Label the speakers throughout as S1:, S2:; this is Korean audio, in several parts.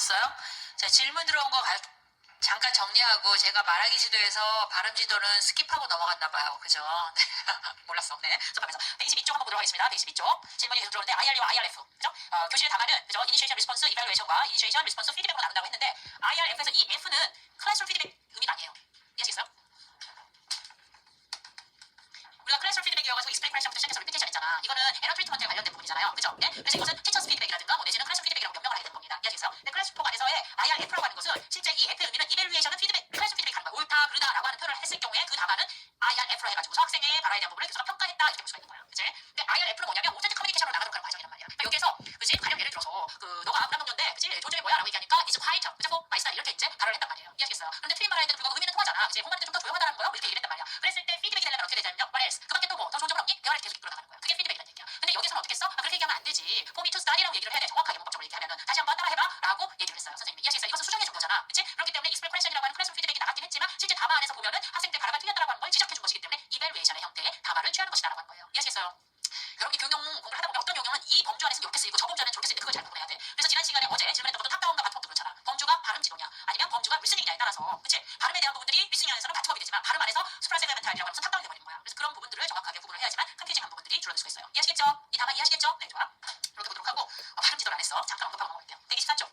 S1: 왔어요? 자, 질문 들어온 거 잠깐 정리하고 제가 말하기 지도에서 발음 지도는 스킵하고 넘어갔나 봐요. 그죠? 네. 몰랐어. 네. 접하면서 122쪽 한번 보도록 하겠습니다. 122쪽. 질문이 계속 들어오는데 IRU와 IRF. 그죠? 교실의 답안은 그죠? Initiation Response Evaluation과 Initiation Response Feedback으로 나눈다고 했는데 IRF에서 이 F는 클래스룸 피드백 의미가 아니에요. 이해하시겠어요? 우리가 클래스룸 피드백이어가지고 익스플레인 프레셔부터 시작해서 리피테이션 했잖아. 이거는 에러 트리트먼트에 관련된 부분이잖아요. 그죠? 네? 그래서 이것은 티처스 피드백이라든가 뭐 내지는 클래스룸 피드백이라고 명명을 하게 되는 겁니다. 이해하시겠어요? 근데 클래스룸 폭 안에서의 IRF라고 하는 것은 실제 이 F의 의미는 이벨루에이션은 피드백, 클래스룸 피드백이 하는 거야. 옳다, 그르다라고 하는 표현을 했을 경우에 그 답안은 IRF로 해가지고서 학생의 발화에 대한 부분을 교수가 평가했다 이렇게 볼 수가 있는 거야. 그치? 근데 IRF는 뭐냐면 오텐틱 커뮤니케이션으로 나가도록 하는 과정이란 말이야. 그러니까 여기에서 그치? 가령 예를 들어서 너가 문학농녀인데 그치? 존재이 뭐야? 라고 얘기하니까 it's quite, 그치? 마이스다 이렇게 이제 발언을 했단 말이에요. 이해하시겠어요? 그런데 트윈 발화에도 불구하고 의미는 통하잖아. 그치? 홍만인데 좀 더 조용하다는 거야? 이렇게 얘기를 했단 말이야. 그랬을 때 피드백이 되려면 어떻게 되냐면 what else? 그 밖에 또 뭐 더 좋은 점은 없니? 대화를 계속 이끌어 나가는 거야. 그게 피드백이라는 얘기야. 근데 여기서는 어떻게 했어? 그렇게 얘기하면 안 되지. For me to study라고 얘기를 해야 돼. 정확하게 문법적으로 얘기하면은 다시 한번 따라해봐 라고 얘기를 했어요. 선생님이. 이해하시겠어요? 이것은 수정해 준 거잖아. 그치? 그렇기 때문에 익스프레션이라고 하는 클래스룸 피드백이 나갔긴 했지만 실제 담화 안에서 보면은 학생들 발화가 틀렸다라고 하는 걸 지적해 준 것이기 때문에 이벨루에이션의 형태의 담화를 취하는 것이다라고 하는 거예요. 이해하시겠어요? 여러분이 교육 용어 공부를 하다 보면 어떤 용어는 이 범주 안에서 이렇게 쓰이고 저 범주 안에는 저렇게 쓰이는데 그걸 잘 구분해야 돼. 그래서 지난 시간에 어제 질문했던 것도 탑다운과 바텀업도 그렇잖아. 범주가 발음 지도냐 아니면 범주가 리스닝이냐에 따라서 그치? 발음에 대한 부분들이 리스닝 안에서는 바텀업이 되지만 발음 안에서 수프라세그멘탈이라고 하면서 탑다운이 되버리는 거야. 그래서 그런 부분들을 정확하게 구분을 해야지만 컨퓨징한 부분들이 줄어들 수가 있어요. 이해하시겠죠? 이 담화 이해하시겠죠? 네, 좋아. 이렇게 보도록 하고 발음 지도를 안 했어. 잠깐 언급하고 넘어갈게요. 124쪽.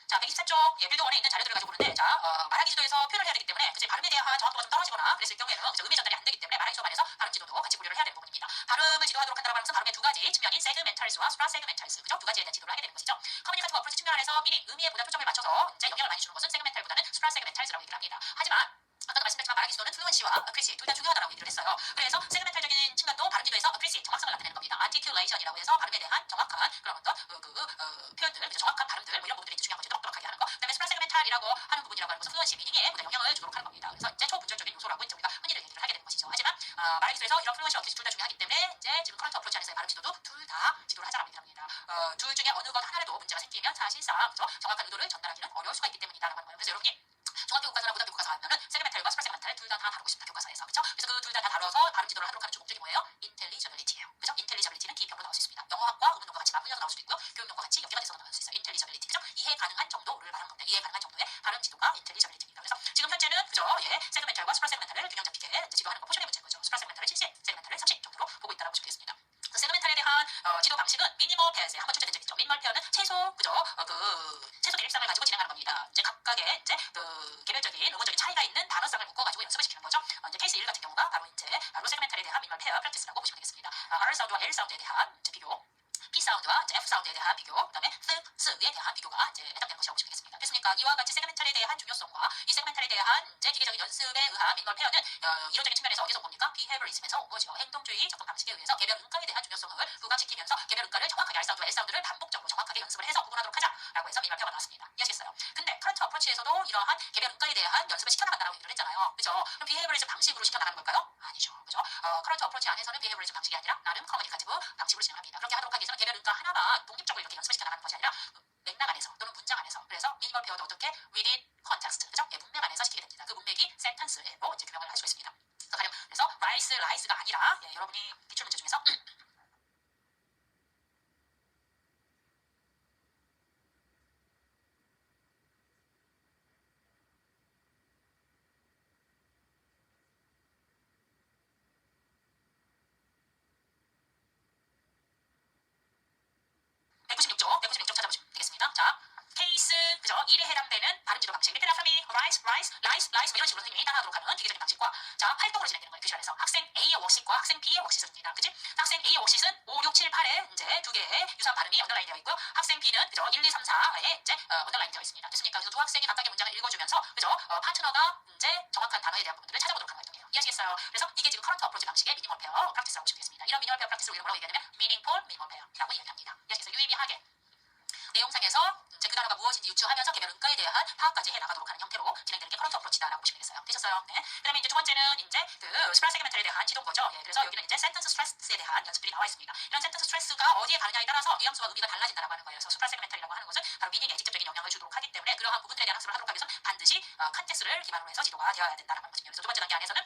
S1: 자, 124쪽 빌드 1에 있는 자료들을 가지고 보는데 자, 말하기 지도에서 표현을 해야 되기 때문에 그치? 발음에 대한 정확도가 좀 떨어지거나 그랬을 경우에는 그치? 의미 전달이 안 되기 때문에 말하기 수업 안에서 발음 지도도 같이 고려를 해야 되는 부분입니다. 발음을 지도하도록 한다고 하는 것은 발음의 두 가지 측면인 세그멘탈스와 수프라세그멘탈스 그죠? 두 가지에 대한 지도를 하게 되는 것이죠. 커뮤니케이티브 어프로치 측면 안에서 미닝, 의미에 보다 초점을 맞춰서 이제 영향을 많이 주는 것은 세그멘탈보다는 수프라세그멘탈스라고 얘기를 합니다. 하지만 아까도 말씀드렸지만 말하기 지도는 플루언시와 어크리시 둘 다 중요하다고 얘기를 했어요. 그래서 세그멘탈적인 측면도 발음 지도에서 어크리시 정확성을 나타내는 겁니다. 아티큘레이션이라고 해서 발음에 대한 정확한 그런 어떤 표현들, 정확한 발음들 뭐 이런 부분들이 중요한 거죠. 똑똑하게 하는 거. 그다음에 수프라세그멘탈이라고 하는 부분이라고 하는 것은 플루언시 미닝에 보다 영향을 주도록 하는 겁니다. 그래서 이제 초분절적인 요소라고 이제 우리가 흔히들 얘기를 하게 되는 것이죠. 하지만 말하기 지도에서 이런 플루언시 어크리시 둘 다 중요하기 때문에 이제 지금 커런트 어프로치 안에서의 발음 지도도 둘 다 지도를 하자라고 얘기를 합니다. 둘 중에 어느 것 하나라도 문제가 생기면 사실상 그죠? 정확한 의도를 전달하기는 어려울 수가 있기 때문이다라고 하는 거예요. 그래서 여러분이 중학교 교과서나 고등학교 교과서 하면은 세그멘탈과 수프라세그멘탈을 둘 다 다루고 싶다 교과서에서 그렇죠? 그래서 그 둘 다 다뤄서 발음 지도를 하도록 하는 주 목적이 뭐예요? 인텔리저빌리티예요. 그렇죠? 인텔리저빌리티는 기평으로 나올 수 있습니다. 영어학과 의문문과 같이 맞물려서 나올 수도 있고요. 교육용과 같이 연계가 돼서 나올 수 있어요. 인텔리저빌리티 그렇죠? 이해 가능한 정도를 말하는 겁니다. 이해 가능한 정도의 발음 지도가 인텔리저빌리티입니다. 그래서 지금 현재는 그죠? 예, 세그멘탈과 수프라세그멘탈을 균형 잡히게 지도하는 건 포션의 문제인 거죠. 수프라세그멘탈을 70, 세그멘탈을 30 정도로 보고 있다고 보시면 되겠습니다. 세그멘탈에 대한 지도 방식은 미니멀 페어에 한번 출제된 적 있죠. 미니멀 페어는 최소 그죠? 최소의 일상을 가지고 진행하는 겁니다. 이제 각각의 이제 개별적인 의문적인 차이가 있는 단어성을 묶어가지고 연습을 시키는 거죠. 이제 케이스 1 같은 경우가 바로 세그멘탈에 대한 미니멀 페어 프랙티스라고 보시면 되겠습니다. R 사운드와 L 사운드에 대한 이제 비교. P 사운드와 이제 F 사운드에 대한 비교, 그다음에 스에 대한 비교가 이제 해당되는 것이라고 보시면 되겠습니다. 됐습니까? 이와 같이 세그멘탈에 대한 중요성과 이 세그멘탈에 대한 이제 기계적인 연습에 의한 미니멀 페어는 이론적인 측면에서 어디서 봅니까? 비헤이버리즘에서 온 거죠. 행동주의 접근 방식에 의해서 개별 음가에 대한 중요성을 부각시키면서 개별 음가를 정확하게 R 사운드와 L 사운드를 반복적으로 정확하게 연습을 해서 구분하도록 하자라고 해서 미니멀 페어가 나왔습니다. 이해하시겠어요? 근데 커런트 어프로치에서도 이러한 개별 음가에 대한 연습을 시켜나간다라고 얘기를 했잖아요. 그죠? 그럼 비헤이버리즘 방식으로 시켜나가는 걸까요? 아니죠. 그죠? 커런트 어프로치 안에서는 비헤이버리즘 방식이 아니라 나름 커뮤니케이티브 방식으로 진행합니다. 그렇게 하도록 하기 위해서는 개별 음가 하나만 독립적으로 이렇게 연습을 시켜나가는 것이 아니라 맥락 안에서 또는 문장 안에서 그래서 미니멀 페어도 어떻게 within context 그죠? 예, 문맥 안에서 시키게 됩니다. 그 문맥이 sentence로 이제 규명을 할 수가 있습니다. 그래서 rice, rice가 아니라 예, 여러분이 기출 문제 중에서 196쪽 찾아보시면 되겠습니다. 자, 케이스 그죠? 1에 해당되는 발음 지도 방식. 리필 아프미, rice 뭐 이런 식으로 선생님이 따라하도록 하는 기계적인 방식과 자, 활동으로 진행되는 거예요. 교실 안에서 학생 A의 워크시트과 학생 B의 워크시트입니다. 그치? 학생 A의 워크시트는 5, 6, 7, 8에 이제 두 개의 유사한 발음이 언더라인 되어 있고요. 학생 B는 그죠? 1, 2, 3, 4에 이제 언더라인 되어 있습니다. 됐습니까? 그래서 두 학생이 각각의 문장을 읽어주면서 그죠? 파트너가 이제 정확한 단어에 대한 부분들을 찾아보도록 하는 활동이에요. 이해하시겠어요? 그래서 이게 지금 커런트 어프로치 방식의 미니멀 페어 프랙티스라고 보시면 되겠습니다. 이런 미니멀 페어 프랙티스를 우리가 뭐라고 얘기하냐면 meaningful 미니멀 페어라고 얘기합니다. 이해하시겠어요? 유의미하게 내용상에서 이제 그 단어가 무엇인지 유추하면서 개별 음가에 대한 파악까지 해나가도록 하는 형태로 진행되는 게 커런트 어프로치다라고 보시면 되겠어요. 되셨어요? 네. 그 다음에 이제 두 번째는 이제 그 스프라 세그멘탈에 대한 지도인 거죠. 예, 그래서 여기는 이제 센텐스 스트레스에 대한 연습들이 나와 있습니다. 이런 센텐스 스트레스가 어디에 가느냐에 따라서 뉘앙스와 의미가 달라진다라고 하는 거예요. 그래서 스프라 세그멘탈이라고 하는 것은 바로 미닝에 직접적인 영향을 주도록 하기 때문에 그러한 부분들에 대한 학습을 하도록 하기 위해서 반드시 컨텍스트를 기반으로 해서 지도가 되어야 된다라는 것이죠. 그래서 두 번째 단계 안에서는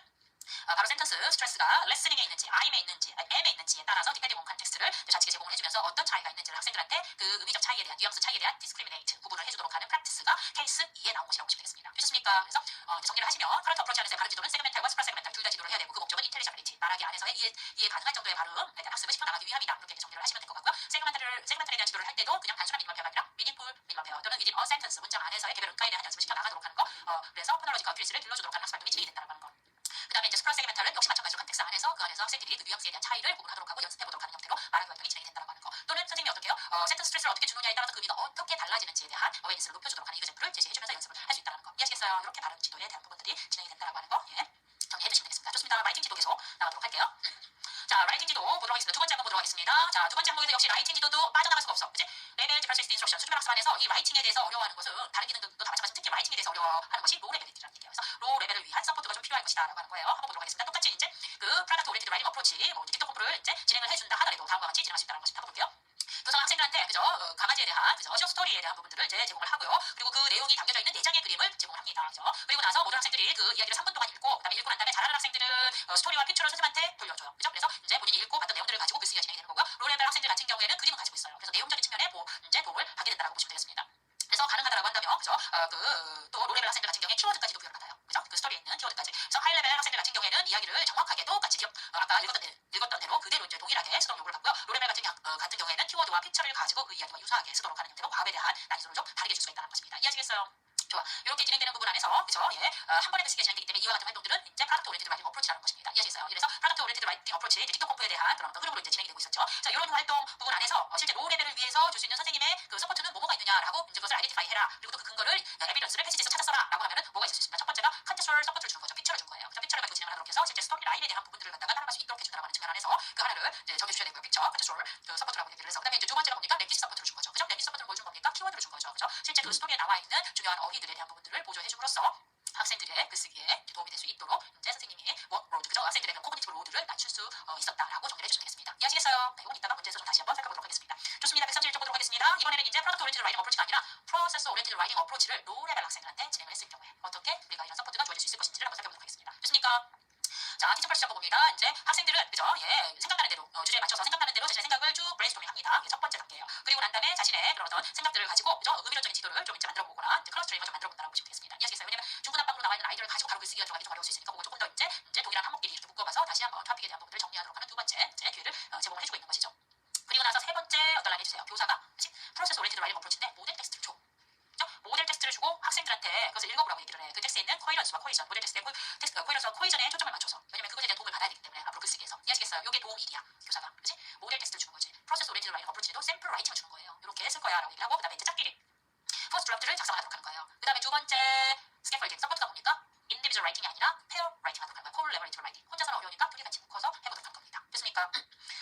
S1: 바로 센텐스 스트레스가 레스닝에 있는지 Im에 있는지 M에 있는지에 따라서 디펜딩 온 컨텍스트를 좌측에 제공을 해주면서 어떤 차이가 있는지를 학생들한테 그 의미적 차이에 대한 뉘앙스 차이에 대한 디스크리미네이트 구분을 해주도록 회사의 개별 은가에 대한 연습을 시켜 나가도록 하는 거. 그래서 포놀로지컬 어트리스를 길러주도록 하는 학습 활동이 진행이 된다는 거. 그 다음에 이제 수프라 세그멘탈은 역시 마찬가지로 컨텍스 안에서 그 안에서 학생들이 그 뉘앙스에 대한 차이를 구분하도록 하고 연습해보도록 하는 형태로 말하기 활동이 진행이 된다고 하는 거. 또는 선생님이 어떻게 해요? 센텐스 스트레스를 어떻게 주느냐에 따라서 그 의미가 어떻게 달라지는지에 대한 어웨니스를 높여주도록 하는 이그젠플을 제시해주면서 연습을 할 수 있다는 거. 이해하시겠어요? 이렇게 발음 지도에 대한 부분들이 진행이 된다고 하는 거. 예. 정리해두시면 되겠습니다. 좋습니다. 라이팅 지도 계속 나가도록 할게요. 자, 라이팅 지도 보도록 하겠습니다. 두 번째 항목 보도록 하겠습니다. 자, 두 번째 항목에서 역시 라이팅 지도도 빠져나갈 수가 없어. 그치? 레벨 디퍼시스트 인스트럭션 수준별 학습 안에서 이 라이팅에 대해서 어려워하는 것은 다른 기능들도 다 마찬가지로 특히 라이팅에 대해서 어려워하는 것이 로 레벨이라는 얘기예요. 그래서 로 레벨을 위한 서포트가 좀 필요할 것이다 라고 하는 거예요. 한번 보도록 하겠습니다. 똑같이 이제 그 프로덕트 오리엔티드 라이팅 어프로치 뭐 틱톡 컴프를 이제 진행을 해준다 하더라도 다음과 같이 진행할 수 있다는 것입니다. 한번 볼게요. 그래서 학생들한테 그죠 강아지에 대한 그죠 쇼 스토리에 대한 부분들을 이제 제공을 하고요. 그리고 그 내용이 담겨져 있는 4장의 그림을 제공을 합니다. 그죠? 그리고 나서 모든 학생들이 그 이야기를 3분 동안 읽고 그다음에 읽고 난 다음에 잘하는 학생들은 스토리와 픽처를 선생님한테 돌려줘요. 그죠? 그래서 이제 본인이 읽고 봤던 내용들을 가지고 글쓰기가 진행이 되는 거고요. 로레벨 학생들 같은 경우에는 그림을 가지고 있어요. 그래서 내용적인 측면에 이제 도움을 받게 된다고 보시면 되겠습니다. 그래서 가능하다라고 한다면 그죠? 또 로레벨 학생들 같은 경우에 키워드까지도 부여를 받아요. 그죠? 그 스토리에 있는 키워드까지. 그래서 하이레벨 학생들 같은 경우에는 이야기를 정확하게 똑같이 아까 읽었던 대로 그대로 이제 동일하게 쓰도록 요구를 받고요. 로레벨 같은 경우에는 키워드와 픽처를 가지고 그 이야기와 유사하게 쓰도록 하는 형태로 과업에 대한 난이도를 좀 다르게 줄 수가 있다는 것입니다. 이해하시겠어요? 좋아. 이렇게 진행되는 부분 안에서 그죠? 예. 한 번에 글쓰기가 진행되기 때문에 이와 같은 활동들은 이제 프로덕트 오리엔티드 라이팅 어프로치라는 것입니다. 이해하시겠어요? 이래서 프로덕트 오리엔티드 라이팅 어프로치 이제 틱톡 컴프에 대한 그런 흐름으로 이제 진행이 되고 있었죠. 자, 이런 활동 부분 안에서 실제 로 레벨을 위해서 줄 수 있는 선생님의 그 서포트는 뭐가 있느냐라고 이제 그것을 아이덴티파이 해라. 그리고 또 그 근거를 에비던스를 패시지에서 찾아써라라고 하면은 뭐가 있을 수 있습니다. 첫 번째가 컨텍스추얼 서포트를 주는 거죠. 픽처를 준 거예요. 그래서 픽처를 가지고 진행을 하도록 해서 실제 스토리 라인에 대한 부분들을 갖다가 따라갈 수 있도록 해준다는 측면 안에서 그 하나를 이제 정해주셔야 되고요. 픽처, 컨텍스추얼 그 서포트라고 얘기를 해서 그다음에 이제 두 번째가 뭡니까? 랭귀지 서포트를 준 거죠. 그죠? 랭귀지 서포트는 뭘 준 겁니까? 키워드를 준 거죠. 그죠? 실제 그 스토리에 나와 있는 중요한 어휘들에 대한 부분들을 보조해줌으로써 학생들의 글쓰기에 도움이 될 수 있도록 이제 선생님이 로드, 그죠? 학생들의 코그니티브 로드를 낮출 수 있었다라고 정리를 해주시면 되겠습니다. 이해하시겠어요? 네, 이건 이따가 문제에서 좀 다시 한번 살펴보도록 하겠습니다. 좋습니다. 131쪽 보도록 하겠습니다. 이번에는 이제 프로덕트 오리엔티드 라이팅 어프로치가 아니라 프로세스 오리엔티드 라이팅 어프로치를 로 레벨 학생들한테 진행을 했을 경우에 어떻게 우리가 이런 서포트가 주어질 수 있을 것인지를 한번 살펴보도록 하겠습니다. 좋습니까? 자, 티처 시작 봅니다. 이제 학생들은 그죠? 예, 생각나는 대로 주제에 맞춰서 생각나는 대로 자신의 생각을 쭉 브레인스토밍 합니다. 이게 첫 번째 단계예요. 그리고 난 다음에 자신의 그런 어떤 생각들을 가지고 그죠? 의미론적인 지도를 좀 이제 만들어 보거나 이제 클러스터링을 좀 만들어 본다라고 보시면 되겠습니다. 이해하시겠어요? 왜냐면 중구난방으로 나와 있는 아이디어를 가지고 바로 글쓰기가 들어가기 좀 어려울 수 있으니까 그거 조금 더 이제 동일한 항목끼리 이렇게 묶어봐서 다시 한번 토픽에 대한 부분들을 정리하도록 하는 두 번째 이제 기회를 제공을 해주고 있는 것이죠. 그리고 나서 세 번째 어떤 라인 해주세요. 교사가 그치? 프로세스 오리엔티드 라이팅 어프로치인데 모델 텍스트를 줘. 모델 텍스트를 주고 학생들한테 그것을 읽어보라고 얘기를 해. 그 텍스트에 있는 코이런스와 코이전, 모델 텍스트의 코이런스와 코이전에 초점을 맞춰서. 왜냐면 그것에 대한 도움을 받아야 되기 때문에 앞으로 글쓰기에서. 이해하시겠어요? 이게 도움 일이야. 교사가. 그치? 모델 텍스트를 주는 거지. 프로세스 오리엔티드 라이팅 어프로치도 샘플 라이팅을 주는 거예요. 이렇게 했을 거야 라고 얘기를 하고 그 다음에 이제 짝끼리 퍼스트 드래프트를 작성하도록 하는 거예요. 그 다음에 두 번째 스캐폴딩 서포트가 뭡니까? 인디비주얼 라이팅이 아니라 페어 라이팅 하도록 하는 거예요. 콜라보레이티브 라이팅. 혼자서는 어려우니까 둘이 같이 묶어서 해보도록 하는 겁니다. 됐습니까?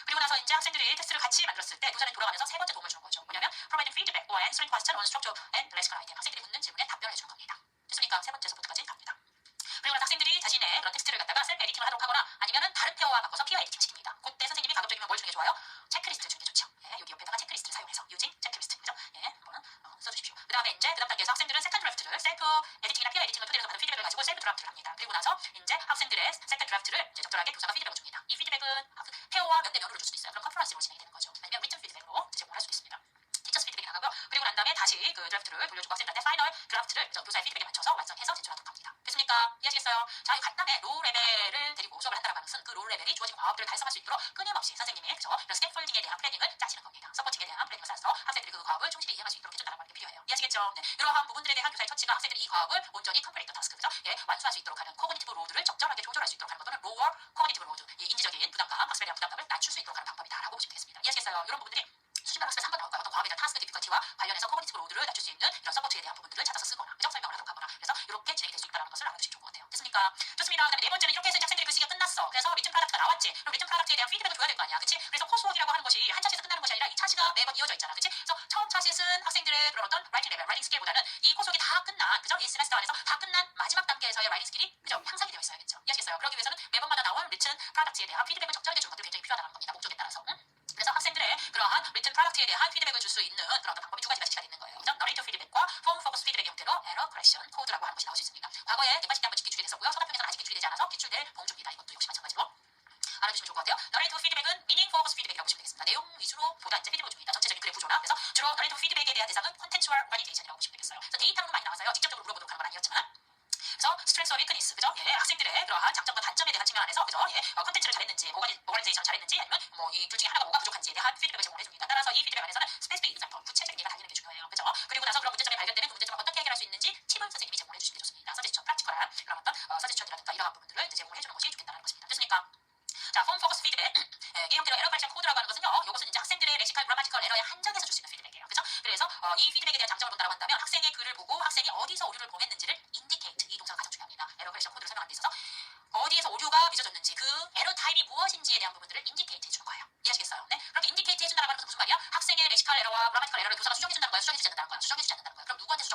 S1: 그리고 나서 이제 학생들이 텍스트를 같이 만들었을 때 교사는 돌아가면서 세 번째 도움을 주는 거죠. 뭐냐면 providing feedback or answering question on structure and lexical item. 학생들이 묻는 질문에 답변을 해주는 겁니다. 됐습니까? 세 번째 서포트까지 갑니다. 그리고 나서 학생들이 자신의 그런 텍스트를 갖다가 셀프 에디팅을 하도록 하거나 아니면은 다른 페어와 바꿔서 피어 에디팅 시킵니다. 그때 선생님이 가급적이면 뭘 주는 게 좋아요? 체크리스트를 주는 게 좋죠. 예, 여기 옆에다가 체크리스트를 사용해서 using 체크리스트. 그죠? 예, 한번 써주십시오. 그 다음에 이제 그 다음 단계에서 학생들은 세컨드 드래프트를 셀프 에디팅이나 피어 에디팅을 토대로 받은 피드백을 가지고 셀프 드래프트를 합니다. 그리고 나서 이제 학생들의 세컨드 드래프트를 이제 적절하게 교사가 피드백을 줍니다. 이 피드백은 페어와 몇 대 몇으로 줄 수도 있어요. 그럼 컨퍼런스로 진행이 되는 거죠. 아니면 리튼 피드백으로 제공을 할 수도 있습니다. 티처스 피드백이 나가고요. 그리고 난 다음에 다시 그 드래프트를 돌려주고 학생들한테 파이널 드래프트를 교사의 피드백에 맞춰서 완성해서 제출하도록 합니다. 됐습니까? 이해하시겠어요? 자, 이 간단해 로 레벨을 데리고 수업을 한다는 것은 그 로 레벨이 주어진 과업들을 달성할 수 있도록 끊임없이 선생님이 그죠? 이런 스캐폴딩에 대한 플래닝을 짜시는 겁니다. 서포팅에 대한 플래닝을 짜서 학생들이 그 과업을 충실히 이행할 수 있도록 해준다는 게 필요해요. 이해하시겠죠? 네. 이러한 부분들에 대한 교사의 터치가 학생들이 이 과업을 온전히 컴플리트 타스크, 그죠? 예, 완수할 수 있도록 하는 코그니티브 로드를 적절하게 조절할 수 있도록 하는 것 또는 로어 코그니티브 로드, 이 인지적인 부담감, 학습에 대한 부담감을 낮출 수 있도록 하는 방법이다라고 보시면 되겠습니다. 이해하시겠어요? 이런 부분들이 수집만 학습에 3번 나올 거예요. 어떤 과업에 대한 타스크 디피컬티와 관련해서 코그니티브 로드를 낮출 수 있는 이런 서포트에 대한 부분들을 찾아서 쓰거나 그죠? 설명을 하도록 하거나 그래서 이렇게 진행이 될 수 있다는 것을 알아두시면 좋을 것 같아요. 됐습니까? 좋습니다. 그 다음에 네 번째는 이렇게 해서 이제 학생들이 글쓰기가 끝났어. 그래서 리튼 프로덕트가 나왔지. 그럼 리튼 프로덕트에 대한 피드백을 줘야 될 거 아니야. 그치? 그래서 코스웍이라고 하는 것이 한 차시에서 끝나는 것이 아니라 이 차시가 매번 이어져 있잖아. 그치? 그래서 처음 차시는 학생들의 그런 어떤 라이팅 레벨, 라이팅 스킬보다는 이 코스웍이 다 끝난, 그죠? 이 세메스터 안에서 다 끝난 마지막 단계에서의 라이팅 스킬이 그죠? 향상이 되어 있어야겠죠. 이해하시겠어요? 그러기 위해서는 매번마다 나온 리튼 프로덕트에 대한 피드백을 적절하게 주는 것들이 굉장히 필요하다는 겁니다. 목적에 따라서. 그래서 학생들의 그러한 리튼 프로덕트에 대한 피드백을 줄 수 있는 그런 어떤 방법이 두 가지가 제시가 되는 거예요. 그죠? 너레이터 피드백과 폼 포커스 피드백 형태로 에러 크래션 코드라고 하는 것이 나올 수 있습니다. 과거에 뒷받침 때 한번 기출이 됐었고요. 서답형에서는 아직 기출이 되지 않아서 기출될 범주입니다. 이것도 역시 마찬가지로 알아두시면 좋을 것 같아요. 너레이터 피드백은 미닝 포커스 피드백이라고 보시면 되겠습니다. 내용 위주로 보다 이제 피드백을 줍니다. 전체적인 글의 구조나 그래서 주로 너레이터 피드백에 대한 대상은 컨텐츠얼 오리엔테이션이라고 보시면 되겠어요. 그래서 데이터로 많이 나와서요. 직접적으로 물어보도록 하는 건 아니었지만 그래서 스트렝스와 위크니스, 그죠? 예, 학생들의 그러한 장점과 단점에 대한 측면 안에서, 그죠? 예, 컨텐츠를 잘했는지, 오거니제이션을 잘했는지, 아니면 뭐 이 둘 중에 하나가 뭐가 부족한지에 대한 피드백을 제공을 해줍니다. 따라서 이 피드백 안에서는 스페시픽 인사이트, 구체적인 예가 달리는 게 중요해요, 그죠? 그리고 나서 그런 문제점이 발견되면 그 문제점을 어떻게 해결할 수 있는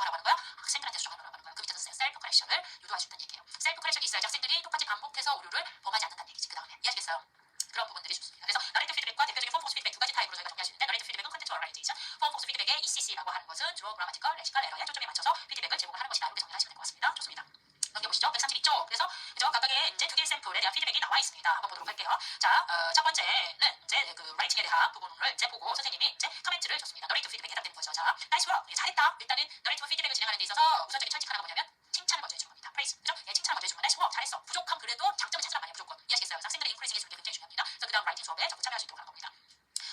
S1: 수정하라고 하는 거야? 학생들한테 수정하라고 하는 거야. 그 밑에서 셀프 커렉션을 유도해준다는 얘기예요. 셀프 커렉션이 있어야지 학생들이 똑같이 반복해서 오류를 범하지 않는다는 얘기지. 그 다음에 이해하시겠어요? 그런 부분들이 좋습니다. 그래서 너레이티브 피드백과 대표적인 폼 폭스 피드백 두 가지 타입으로 저희가 정리할 수 있는데, 너레이티브 피드백은 컨텐츠얼라이제이션, 폼 폭스 피드백의 ECC라고 하는 것은 주어 그라마티컬, 렉시컬 에러에 초점에 맞춰서 피드백을 제공하는 것이다. 이렇게 정리하시면 될 것 같습니다. 좋습니다. 넘겨보시죠. 132쪽. 그래서 그죠? 각각의 이제 두 개의 샘플에 대한 피드백이 나와 있습니다. 한번 보도록 할게요. 자, 첫 번째는 이제 그 라이팅에 대한 부분을 이제 보고 선생님이 이제 코멘트를 줬습니다. 너레이티브 피드백에 해당되는 거죠. 자, 나이스 워크. 잘했다. 일단은 너레이티브 피드백을 진행하는 데 있어서 우선적인 철칙 하나가 뭐냐면 칭찬을 먼저 해주는 겁니다. 프레이즈. 그죠? 예, 칭찬을 먼저 해주면 나이스 워크. 잘했어. 부족함 그래도 장점을 찾으란 말이에요. 무조건. 이해하시겠어요? 학생들의 인크리징 해주는 게 굉장히 중요합니다. 그래서 그 다음 라이팅 수업에 적극 참여할 수 있도록 하는 겁니다.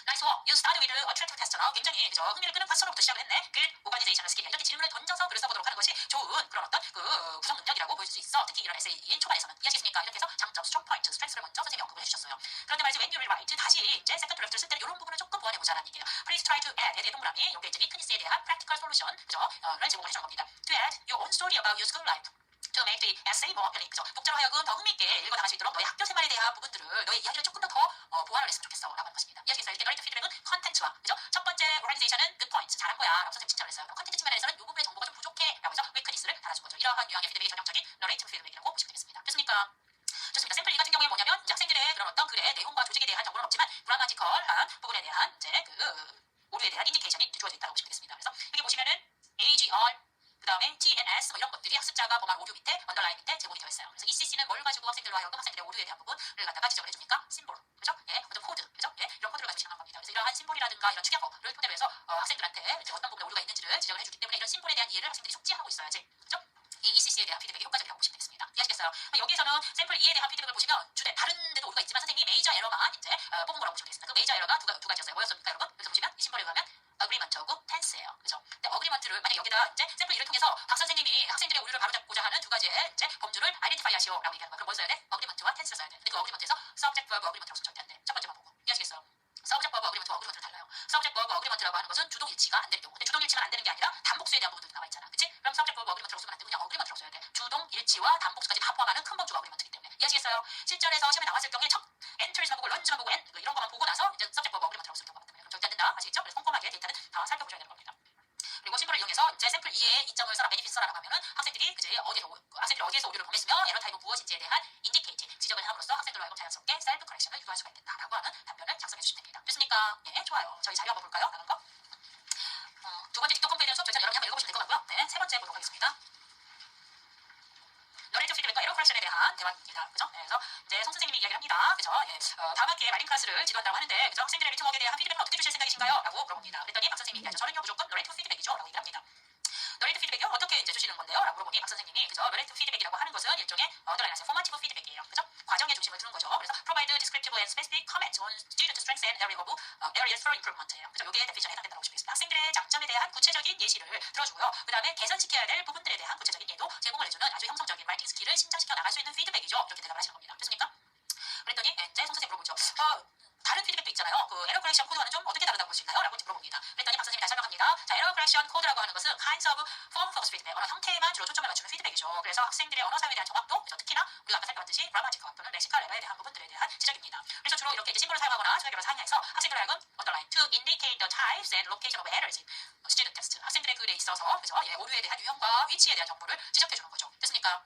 S1: 나이스 워크. You started with attractive questioner. 굉장히 그죠? 흥미를 끄는 파스로부터 시작을 했네. Good organizational skill. 이렇게 질문을 던져서 글을 써보도록 하는 것이 좋은 그런 어떤 그 구성 능력이라고 보여줄 수 있어. 특히 이런 에세이인 초반에서는. 이해하시겠습니까? 이렇게 해서 장점, strong point, 스트렝스를 먼저 선생님이 언급을 해주셨어요. 그런데 말이지 when you rewrite 다시 이제 second draft를 쓸 때는 이런 부분을 조금 보완해보자라는 얘기예요. Please try to add에 대해 동그라미 이게 이제 위크니스에 대한 practical solution 그죠? 를 제공을 해주는 겁니다. To add your own story about your school life. to make the essay more appealing. 그죠? 독자로 하여금 더 흥미있게 읽어나갈 수 있도록 너의 학교 생활에 대한 부분들을 너의 이야기를 조금 더 보완을 했으면 좋겠어 라고 하는 것입니다. 이해하시겠어요? 이렇게 너희들 피드백은 컨텐츠와 그죠? 첫 번째 organization은 good points. 잘한 거야 라고 선생님 칭찬을 했어요. 컨텐츠 측면에서는 이 부분의 정보가 좀 부족해 라고 해서 weakness를 달아준 거죠. 이러한 유형의 피드백이 전형적인 narrative 피드백이라고 보시면 되겠습니다. 됐습니까? 좋습니다. 샘플 2 같은 경우에 뭐냐면 이제 학생들의 그런 어떤 글의 내용과 조직에 대한 정보는 없지만 그라마티컬한 부분에 대한 이제 그 오류에 대한 인디케이션이 주어져 있다고 보시면 되겠습니다. 그래서 여기 보시면은 AGR 그 다음에 TNS 뭐 이런 것들이 학습자가 범한 오류 밑에 언더라인 밑에 제공이 되어 있어요. 그래서 ECC는 뭘 가지고 학생들로 하여금 학생들의 오류에 대한 부분을 갖다가 지적을 해줍니까? 심볼, 그죠? 예, 어떤 코드, 그죠? 예, 이런 코드를 가지고 시작한 겁니다. 그래서 이러한 심볼이라든가 이런 축약어를 토대로 해서 학생들한테 이제 어떤 부분에 오류가 있는지를 지적을 해주기 때문에 이런 심볼에 대한 이해를 학생들이 숙지하고 있어야지, 그죠? 이 ECC에 대한 피드백이 효과적이라고 보시면 되겠습니다. 이해하시겠어요? 여기에서는 샘플 2에 대한 피드백을 보시면 주된 다른 데도 오류가 있지만 선생님이 메이저 에러만 이제 뽑은 거라고 보시면 되겠습니다. 그 메이저 에러가 두 가지였어요. 뭐였습니까, 여러분? 여기서 보시면 이 심볼에 가면 어그리먼트하고 텐스예요. 그죠? 근데 어그리먼트를 만약 여기다 이제 샘플 2를 통해서 박 선생님이 학생들의 오류를 바로잡고자 하는 두 가지의 이제 범주를 아이덴티파이 하시오라고 얘기하는 거야. 그럼 뭘 써야 돼? 어그리먼트와 텐스를 써야 돼. 근데 그 어그리먼트에서 subject verb 어그리먼트라고 쓰면 절대 안 돼. 첫 번째만 보고. 이해하시겠어요? subject verb 어그리먼트와 어그리먼트는 달라요. subject verb 어그리먼트라고 하는 것은 주동 일치가 안 되는 경우. 근데 주동 일치만 안 되는 게 아니라 단복수에 대한 부분도 나와 있잖아. 그치? 그럼 subject verb 어그리먼트라고 쓰면 안 되고 그냥 어그리먼트라고 써야 돼. 주동 일치와 단복수까지 다 포함하는 큰 범주가 어그리먼트이기 때문에. 이해하시겠어요? 실전에서 시험에 나왔을 경우에 첫 엔트리만 보고 런지만 보고 이런 것만 보고 나서 이제 subject verb 어그리먼트라고 쓰는 경우가 많다면 절대 안 된다. 아시겠죠? 그래서 꼼꼼하게 데이터는 다 살펴보셔야 되는 겁니다. 그리고 심볼을 이용해서 이제 샘플 2에 이점을 써라, 베니핏 써라라고 하면은 학생들이 그제 학생들이 어디에서 오류를 범했으며 에러 타입은 무엇인지에 대한 인디케이팅 지적을 함으로써 학생들로 하여금 자연스럽게 셀프 커렉션을 유도할 수가 있겠다라고 하는 답변을 작성해 주시면 됩니다. 됐습니까? 예, 좋아요. 저희 자료 한번 볼까요? 나간 거. 두 번째 딕토 컴페이션 수업 절차는 여러분이 한번 읽어보시면 될 것 같고요. 네, 세 번째 보도록 하겠습니다. 너레이티브 피드백과 에러 커렉션에 대한 대화입니다. 그죠? 네, 그래서 이제 송 선생님이 이야기를 합니다. 그죠? 예, 다음 학기에 마린 클래스를 지도한다고 하는데, 그죠? 학생들의 리팅워크에 대한 피드백은 어떻게 주실 생각이신가요? 라고 물어봅니다. 그랬더니 박 선생님이 얘기하죠. 저는요 무조건 너레이티브 피드백이죠. 라고 얘기를 합니다. 너레이티브 피드백이요? 어떻게 이제 주시는 건데요? 라고 물어보니 박 선생님이 그죠? 너레이티브 피드백이라고 하는 것은 일종의 언더라인하세요. 포마티브 피드백이에요. 그죠? 과정에 중심을 두는 거죠. 그래서 provide descriptive and specific comments on student strengths and areas for improvement예요. 그죠? 요게 데피니션에 해당된다고 보시면 되겠습니다. 학생들의 장점에 대한 구체적인 예시를 들어주고요. 그 다음에 개선시켜야 될 부분들에 대한 구체적인 예도 제공을 해주는 아주 형성적인 라이팅 스킬을 신장시켜 나갈 수 있는 피드백이죠. 이렇게 대답을 하시는 겁니다. 됐습니까? 그랬더니 이제 송 선생님 물어보죠. 다른 피드백도 있잖아요. 그 에러 커렉션 코드와는 좀 어떻게 다르다고 볼 수 있나요? 라고 물어봅니다. 그랬더니 박 선생님이 다시 설명합니다. 자, 에러 커렉션 코드라고 하는 것은 kinds of form focus 피드백, 언어 형태에만 주로 초점을 맞추는 피드백이죠. 그래서 학생들의 언어 사용에 대한 정확도, 그래서 특히나 우리가 아까 살펴봤듯이 grammatical 또는 lexical 에러에 대한 부분들에 대한 지적입니다. 그래서 주로 이렇게 이제 심볼을 사용하거나 소개를 사용해서 학생들 하여금 underline to indicate the types and location of errors in student test. 학생들의 글에 있어서 그죠? 예, 오류에 대한 유형과 위치에 대한 정보를 지적해 주는 거죠. 됐습니까?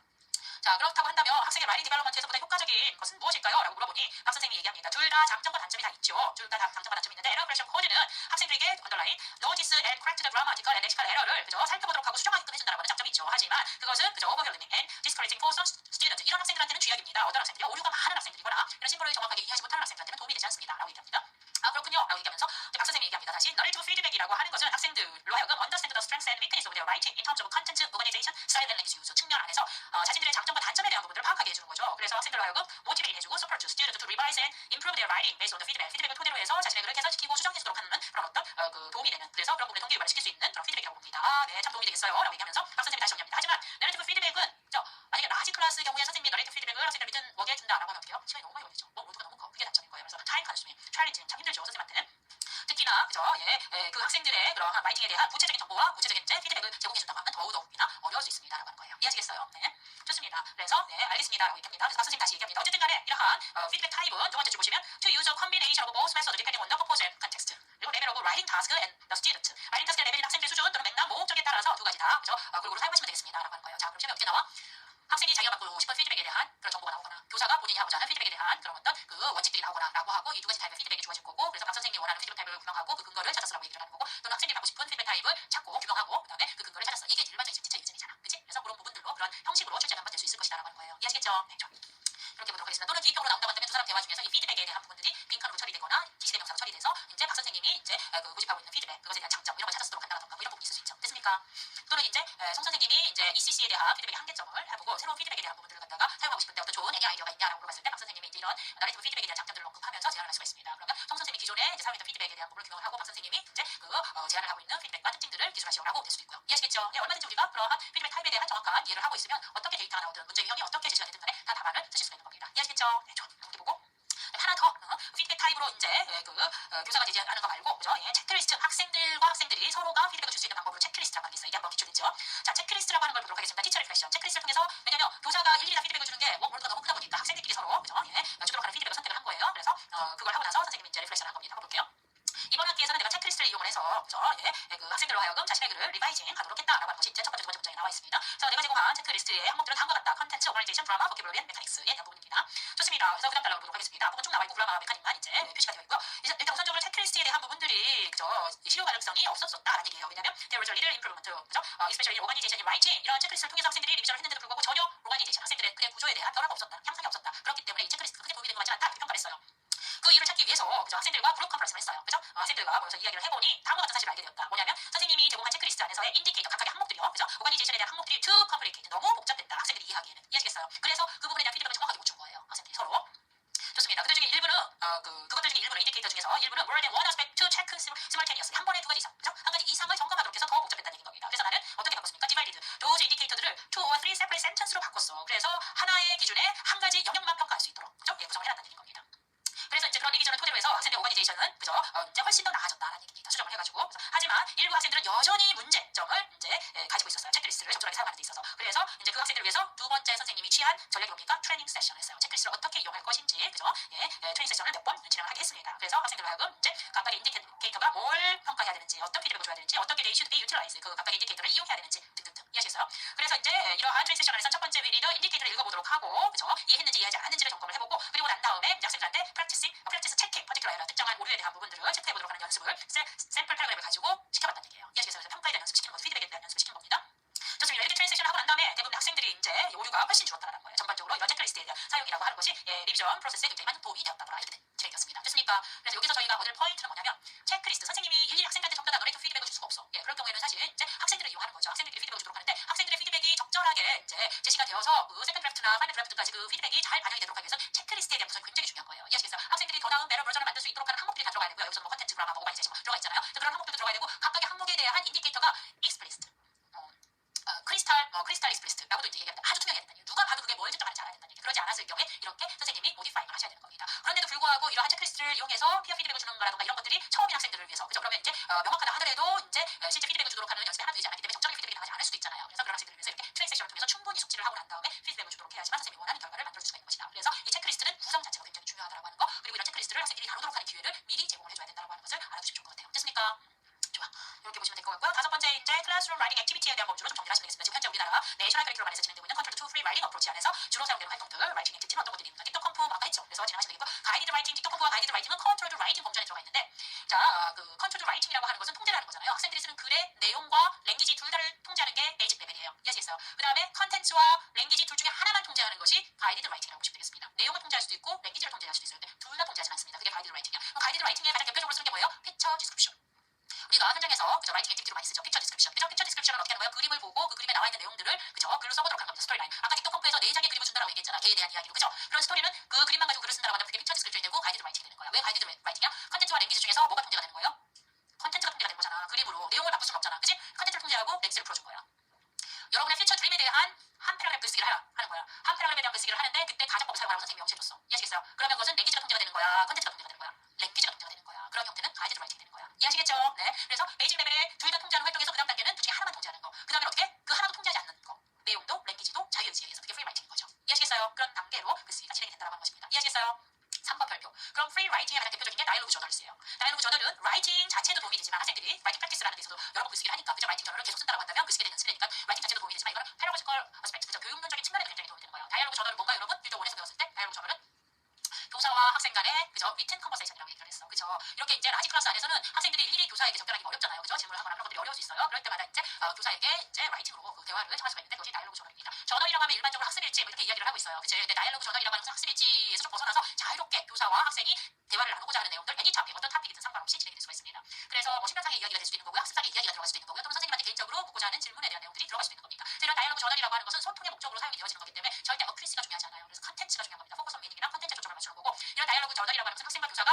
S1: 자, 그렇다고 한다면 학생의 라이팅 디벨롭먼트에서 보다 효과적인 것은 무엇일까요? 라고 물어보니 박 선생님이 얘기합니다. 둘 다 장점과 단점이 다 있죠. 둘 다 장점과 단점이 있는데 에러 커렉션 코드는 학생들에게 언더라인 notice and correct the grammatical and lexical error를 그죠? 살펴보도록 하고 수정하게끔 해준다는 것은 장점이 있죠. 하지만 그것은 그죠? overwhelming and discouraging for some students. 이런 학생들한테는 쥐약입니다. 어떤 학생들이 오류가 많은 학생들이거나 이런 심볼을 정확하게 이해하지 못하는 학생들한테는 도움이 되지 않습니다. 라고 얘기합니다. 아, 그렇군요. 라고 얘기하면서 박 선생님이 얘기합니다. 다시 너레이티브 피드백이라고 하는 것은 학생들로 하여금 understand the strengths and weaknesses of their writing in terms of content, organization, style and language use 측면 안에서 자신들의 장점과 단점에 대한 부분들을 파악하게 해주는 거죠. 그래서 학생들로 하여금 모티베이트 해주고 support students to revise and improve their writing based on the feedback. 피드백을 토대로 해서 자신의 글을 개선시키고 수정해주도록 하는 그런 어떤 그 도움이 되는, 그래서 그런 부분에 동기유발을 시킬 수 있는 그런 피드백이라고 봅니다. 아, 네, 참 도움이 되겠어요. 라고 얘기하면서 박 선생님이 다시 정리합니다. 하지만 너레이티브 피드백은 만약에 라지 클래스 경우에 선생님이 너레이티브 피드백을 학생들 리튼 워크에 준다라고 하면 어떡해요? 시간이 너무 많이 걸리죠. 모두가 너무 커. 그게 단점인 거예요. 그래서 타임 컨슈밍, 챌린징 참 힘들죠. 선생님한테는. 특히나 그죠? 예, 그 학생들의 그런 라이팅에 대한 구체적인 정보와 구체적인 피드백을 제공해준다고 하면 더욱이나 어려울 수 있습니다라고 하는 거예요. 이해하시겠어요? 네, 좋습니다. 그래서 네, 알겠습니다라고 얘기합니다. 그래서 박 선생님 다시 얘기합니다. 어쨌든 간에 이러한 피드백 타입은 두 번째 줄 보시면 to use a combination of both methods depending on the purpose and context. 그리고 레벨 오브 writing task and the student. writing task의 레벨인 학생들의 수준 또는 맥락, 모음적에 따라서 두 가지 다 그죠? 골고루 사용하시면 되겠습니다. 라고 하는 거예요. 자, 그럼 시험에 어떻게 나와? 학생이 자기가 받고 싶은 피드백에 대한 그런 정보가 나오거나 교사가 본인이 하고자 하는 피드백에 대한 그런 어떤 그 원칙들이 나오거나 라고 하고 이 두 가지 타입의 피드백이 주어질 거고 그래서 박 선생님이 원하는 피드백 타입을 규명하고 그 근거를 찾았으라고 얘기를 하는 거고 또는 학생들이 받고 싶은 피드백 타입을 찾고 규명하고 그 다음에 그 근거를 찾았어. 이게 일반적인 티처 유전이잖아. 그치? 그래서 그런 부분들로 그런 형식으로 출제가 한번 될 수 있을 것이다 라고 하는 거예요. 이해하시겠죠? 네, 좋아. 그렇게 보도록 하겠습니다. 또는 기입형으로 나온다고 한다면 두 사람 대화 중에서 이 피드백에 대한 부분들이 빈칸으로 처리되거나 기시대명사로 처리돼서 이제 박 선생님이 이제 그 고집하고 있는 피드백 그것에 대한 장점 이런 걸 찾아쓰도록 한다던가 뭐 이런 부분이 있을 수 있죠. 됐습니까? 또는 이제 송 선생님이 이제 ECC에 대한 피드백의 한계점을 해보고 새로운 피드백에 대한 부분들을 갖다가 사용하고 싶은데 어떤 좋은 애니 아이디어가 있냐라고 물어봤을 때 박 선생님이 이제 이런 나레이티브 피드백에 대한 장점들을 언급하면서 제안을 할 수가 있습니다. 그러면 송 선생님이 기존에 이제 사용했던 피드백에 대한 부분을 규명을 하고 박 선생님이 이제 그 제안을 하고 있는 피드백과 특징들을 기술하시오라고 될 수도 있고요. 이해하시겠죠? 네, 얼마든지 우리가 그러한 피드백 타입에 대한 정확한 이해를 하고 있으면 어떻게 데이터가 나오든 문제 유형이 어떻게 제시가 되든 간에 다 답안을 쓰실 수가 있는 겁니다. 이해하시겠죠? 네, 좋아. 이렇게 보고 하나 더 피드백 타입으로 이제 교사가 제시하는 거 말고 그죠? 예, 체크리스트 학생들과 학생들이 서로가 피드백을 줄 수 있는 방법으로 체크리스트라고 하는 게 있어요. 이게 한번 기초됐죠. 자, 체크리스트라고 하는 걸 보도록 하겠습니다. 티처 리플렉션. 체크리스트를 통해서 왜냐면 교사가 일일이 다 피드백을 주는 게 몰두가 너무 크다 보니까 학생들끼리 서로 그죠? 예, 주도록 하는 피드백을 선택을 한 거예요. 그래서 그걸 하고 나서 선생님이 이제 리플렉션을 한 겁니다. 한번 볼게요. 이번 학기에서는 내가 체크리스트를 이용을 해서 그죠? 예, 그 학생들로 하여금 자신의 글을 리바이징 하도록 했다라고 하는 것이 이제 첫 번째, 두 번째 문장에 나와 있습니다. 그래서 내가 제공한 체크리스트의 항목들은 다음과 같다. 컨텐츠, 오버레이제이션, 드라마, 보케블러리, 메카닉스에 대한 부분입니다. 좋습니다. 그래서 그 다음 달라고 보도록 하겠습니다. 부분 쭉 나와 있고 드라마, 메카닉만 이제 표시가 되어 있고요. 이제 일단 우선적으로 체크리스트에 대한 부분들이 그죠? 실효 가능성이 없었다라는 얘기예요. 왜냐하면 there was a little improvement, 그죠? especially organization in writing 이런 체크리스트를 통해서 학생들이 리비전을 했는데도 불구하고 전혀 오가니제이션 학생들의 그의 구조에 대한 변화가 없었다, 향상이 없었다. 그렇기 때문에 이 체크리스트가 크게 도움이 된 것 같지 않다 이렇게 평가를 했어요. 그 이유를 찾기 위해서 그죠? 학생들과 그룹 컨퍼런스를 했어요. 그죠? 학생들과 모여서 이야기를 해보니 다음과 같은 사실을 알게 되었다. 뭐냐면 선생님이 제공한 체크리스트 안에서의 인디케이터 각각의 항목들이요. 그죠? 오가니제이션에 대한 항목들이 too complicated 너무 복잡했다. 학생들이 이해하기에는. 이해하시겠어요? 그래서 그 부분에 대한 피드백을 정확하게 못 준 거예요. 학생들이 서로. 좋습니다. 그들 중에 일부는 그것들 중에 일부는 인디케이터 중에서 일부는 more than one aspect to check simultaneously 한 번에 두 가지 이상, 그죠? 한 가지 이상을 점검하도록 해서 더 복잡했다는 얘기인 겁니다. 그래서 나는 어떻게 바꿨습니까? divided those 인디케이터들을 two or three separate sentence로 바꿨어. 그래서 하나의 기준에 한 가지 영역만 평가할 수 있도록, 그죠? 예, 구성을 해놨다는 얘기인 겁니다. 그래서 이제 그런 리비전을 토대로 해서 학생들 오가니제이션은 그죠? 이제 훨씬 더 나아졌다라는 얘기입니다. 수정을 해가지고. 하지만 일부 학생들은 여전히 문제점을 이제 가지고 있었어요. 체크리스트를 적절하게 사용하는 데 있어서. 그래서 이제 그 학생들을 위해서 두 번째 선생님이 취한 전략이 뭡니까? 트레이닝 세션을 했어요. 체크리스트를 어떻게 이용할 것인지, 그죠? 예, 트레이닝 세션을 몇 번 진행을 하게 했습니다. 그래서 학생들로 하여금 이제 각각의 인디케이터가 뭘 평가해야 되는지, 어떤 피드백을 줘야 되는지, 어떻게 they should be utilized, 그 각각의 인디케이터를 이용해야 되는지 등등등. 이해하시겠어요? 그래서 이제 이러한 트레이닝 세션에서 첫 번째 리더 인디케이터를 읽어보도록 하고, 그죠? 이해했는지 이해하지 않았는지를 점검을 해보고, 그리고 난 다음에 학생들한테 프랙티스 체킹, 퍼티큘러 특정한 오류에 대한 부분들을 체크해보도록 하는 연습을 샘플 패러그램을 가지고 시켜봤다는 얘기예요. 이해하시겠어요? 그래서 평가에 대한 연습을 시키는 거죠. 피드백에 대한 연습을 시키는 겁니다. 좋습니다. 이렇게 트랜스렉션을 하고 난 다음에 대부분 학생들이 이제 오류가 훨씬 줄었다는 거예요. 전반적으로 이런 체크리스트에 대한 사용이라고 하는 것이 리비전 프로세스에 굉장히 많은 도움이 되었다더라. 이렇게 진행되었습니다. 됐습니까? 그래서 여기서 저희가 얻을 포인트는 뭐냐면 체크리스트 선생님이 일일이 학생들한테 전부 다 너네이터 피드백을 줄 수가 없어. 예, 그럴 경우에는 사실 이제 학생들을 이용하는 거죠. 학생들끼리 피드백을 주도록 하는데 학생들의 피드백이 적절하게 이제 제시가 되어서 그 세컨드 드래프트나 파이널 드래프트까지 그 피드백이 잘 반영이 되도록 하기 위해서 체크리스트에 대한 구성이 굉장히 중요한 거예요. 이해하시겠어요? 학생들이 더 나은 베러 버전을 만들 수 있도록 하는 항목들이 다 들어가야 되고요. 여기서 뭐 컨텐츠, 드라마, 뭐 오가니제이션 들어가 있잖아요. 그런 항목들도 들어가야 되고 각각의 항목에 대한 인디케이터가 익스플리스트 크리스탈 익스프리스트라고도 이제 얘기합니다. 아주 투명해야 된다는 얘기. 누가 봐도 그게 뭘 측정하는지 알아야 된다는 얘기. 그러지 않았을 경우에 이렇게 선생님이 모디파잉을 하셔야 되는 겁니다. 그런데도 불구하고 이러한 체크리스트를 이용해서 피어 피드백을 주는 거라든가 이런 것들이 처음인 학생들을 위해서 그죠? 그러면 이제 명확하다 하더라도 이제 실제 피드백을 주도록 하는 연습이 하나도 되지 않기 때문에 적절하게 피드백이 나가지 않을 수도 있잖아요. 그래서 그런 학생들을 위해서 이렇게 트레이닝 세션을 통해서 충분히 숙지를 하고 난 다음에 피드백을 주도록 해야지만 선생님이 원하는 결과를 만들 수가 있는 것이다. 그래서 이 체크리스트는 구성 자체가 굉장히 중요하다고 하는 거, 그리고 이런 체크리스트를 학생들이 다루도록 하는 기회를 미리 제공을 해줘야 된다고 하는 것을 알아두시면 좋을 것 같아요. 됐습니까? 좋아. 이렇게 보시면 될 것 같고요. 다섯 번째 이제 클래스룸 라이팅 액티비티에 대한 범주로 좀 정리를 하시면 되겠습니다. 지금 현재 우리나라 내셔널 커리큘럼 안에서 진행되고 있는 컨트롤 투 프리 라이팅 어프로치 안에서 주로 사용되는 활동들 라이팅 액티비티는 어떤 것들입니까? 딕토 컴프 아까 했죠. 그래서 진행하시면 되겠고 가이디드 라이팅, 딕토 컴프와 가이디드 라이팅은 컨트롤 라이팅 범주 안에 들어가 있는데 자, 그 컨트롤 라이팅이라고 하는 것은 통제를 하는 거잖아요. 학생들이 쓰는 글의 내용과 랭귀지 둘 다를 통제하는 게 베이직 레벨이에요. 이해하시겠어요? 그 다음에 컨텐츠와 랭귀지 둘 중에 하나만 통제하는 것이 가이디드 라이팅이라고 보시면 되겠습니다. 내용을 통제할 수도 있고 랭귀지를 통제할 수도 있어요. 근데 둘 다 통제하지 않습니다. 그게 가이디드 라이팅이야. 가이디드 라이팅에 가장 대표적으로 쓰는 게 뭐예요? 픽처 디스크립션. 우리가 현장에서 그죠 라이팅 액티비티로 많이 쓰죠. 픽처 디스크립션. 그죠? 픽처 디스크립션은 어떻게 하는 거예요? 그림을 보고 그 그림에 나와 있는 내용들을 그죠? 글로 써보도록 하는 겁니다. 스토리라인. 아까 딕토 컴프에서 네 장의 그림을 준다라고 얘기했잖아. 개에 대한 이야기로. 그죠? 그런 스토리는 그 그림만 가지고 글을 쓴다라고 하면 그게 픽처 디스크립션이 되고 가이드 라이팅이 되는 거야. 왜 가이드 라이팅이야? 컨텐츠와 랭귀지 중에서 뭐가 통제가 되는 거예요? 컨텐츠가 통제가 되는 거잖아. 그림으로 내용을 바꿀 수는 없잖아. 그지? 컨텐츠를 통제하고 랭귀지를 풀어준 거야. 여러분의 퓨처 드림에 대한 한 패러그램 글쓰기를 하는 거야. 한 패러그램에 대한 글쓰기를 하는데 그때 가정법을 사용하라고 선생님이 명시해줬어. 이해하시겠어요? 그러면 그것은 랭귀지가 통제가 되는 거야? 컨텐츠가 통제가 되는 거야? 랭귀지가 통제가 되는 거야. 그런 형태는 가이드 라이팅이 되는 거야. 이해하시겠죠? 네. 그래서 베이직 레벨에 둘 다 통제하는 활동에서 그 다음 단계는 둘 중에 하나만 통제하는 거. 그 다음에 어떻게? 그 하나도 통제하지 않는 거. 내용도 랭귀지도 자유의지에 의해서 그게 프리 라이팅인 거죠. 이해하시겠어요? 그런 단계로 글쓰기가 진행이 된다고 하는 것입니다. 이해하시겠어요? 3번 별표. 그럼 프리 라이팅의 가장 대표적인 게 다이alo그 저널스예요. 다이alo그 저널은 라이팅 자체도 도움이 되지만 학생들이 라이팅 프랙티스를 하는 데 있어도 여러 번 글쓰기를 하니까 그죠? 라이팅 저널을 계속 쓴다고 한다면 글쓰기에 대한 연습이니까 그 대화를 청할 수가 있는데 그것이 다이얼로그 저널입니다. 저널이라고 하면 일반적으로 학습일지 뭐 이렇게 이야기를 하고 있어요. 그치? 근데 다이얼로그 저널이라고 하는 것은 학습일지에서 좀 벗어나서 자유롭게 교사와 학생이 대화를 나누고자 하는 내용들 애니 토픽 어떤 토픽이든 상관없이 진행이 될 수가 있습니다. 그래서 뭐 신변상의 이야기가 될 수도 있는 거고요. 학습상의 이야기가 들어갈 수도 있는 거고요. 또는 선생님한테 개인적으로 묻고자 하는 질문에 대한 내용들이 들어갈 수도 있는 겁니다. 이런 다이얼로그 저널이라고 하는 것은 소통의 목적으로 사용이 되어지는 거기 때문에 절대 어큐리시가 중요하지 않아요. 그래서 컨텐츠가 중요한 겁니다. 포커스 온 미닝이랑 컨텐츠에 초점을 맞추는 거고 이런 다이얼로그 저널이라고 하는 것은 학생과 교사가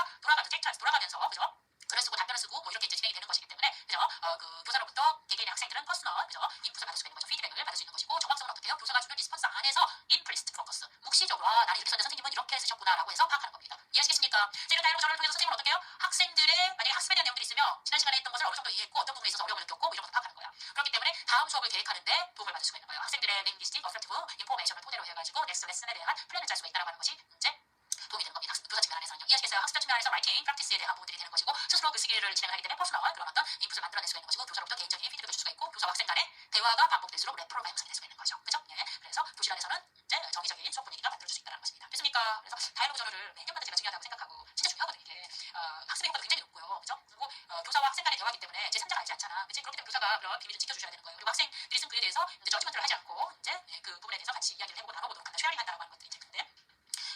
S1: 돌아가면서 그죠? 글을 쓰고 답변을 쓰고 뭐 이렇게 이제 진행이 되는 것이기 때문에 그죠? 그 교사로부터 개개인의 학생들은 퍼스널 그죠? 인풋을 받을 수가 있는 거죠. 피드백을 받을 수 있는 것이고 정확성은 어떻게 해요? 교사가 주는 리스폰스 안에서 임플리스트 포커스 묵시적으로 나는 이렇게 썼는데 선생님은 이렇게 쓰셨구나라고 해서 파악하는 겁니다. 이해하시겠습니까? 이런 다이얼로그 저널을 통해서 선생님은 어떻게 해요? 학생들의 만약에 학습에 대한 내용들이 있으면 지난 시간에 했던 것을 어느 정도 이해했고 어떤 부분에 있어서 어려움을 느꼈고 뭐 이런 것도 파악하는 거야. 그렇기 때문에 다음 수업을 계획하는데 도움을 받을 수가 있는 거예요. 학생들의 링귀스틱, 어설티브, 인포메이션을 토대로 해가지고 넥스트 레슨에 대한 플랜을 짤 수가 있다는 것이 이제 도움이 되는 겁니다. 교사 측면 안에서는요. 이해하시겠어요? 학습자 측면 안에서 라이팅, 프랙티스에 대한 부분들이 되는 것이고 스스로 글쓰기를 진행하기 때문에 퍼스널 그런 어떤 인풋을 만들어낼 수가 있는 것이고 교사로부터 개인적인 피드백을 줄 수가 있고 교사와 학생 간의 대화가 반복될수록 레퍼럴과 형성이 될 수가 있는 거죠. 그죠? 예. 그래서 교실 안에서는 이제 정기적인 수업 분위기가 만들어질 수 있다는 것입니다. 됐습니까? 그래서 다이얼로그 저널을 매년마다 제가 중요하다고 생각하고 진짜 중요하거든요. 이게 학습의 효과도 굉장히 높고요. 그죠? 그리고 교사와 학생 간의 대화이기 때문에 제 3자가 알지 않잖아. 그치? 그렇기 때문에 교사가 그런 비밀을 지켜주셔야 되는 거예요. 그리고 학생들이 쓴 글에 대해서 이제 저지먼트를 하지 않고 이제 그 부분에 대해서 같이 이야기를 해보고 나눠보도록 한다. 쉐어링한다라고 하는 것들이 이제 근데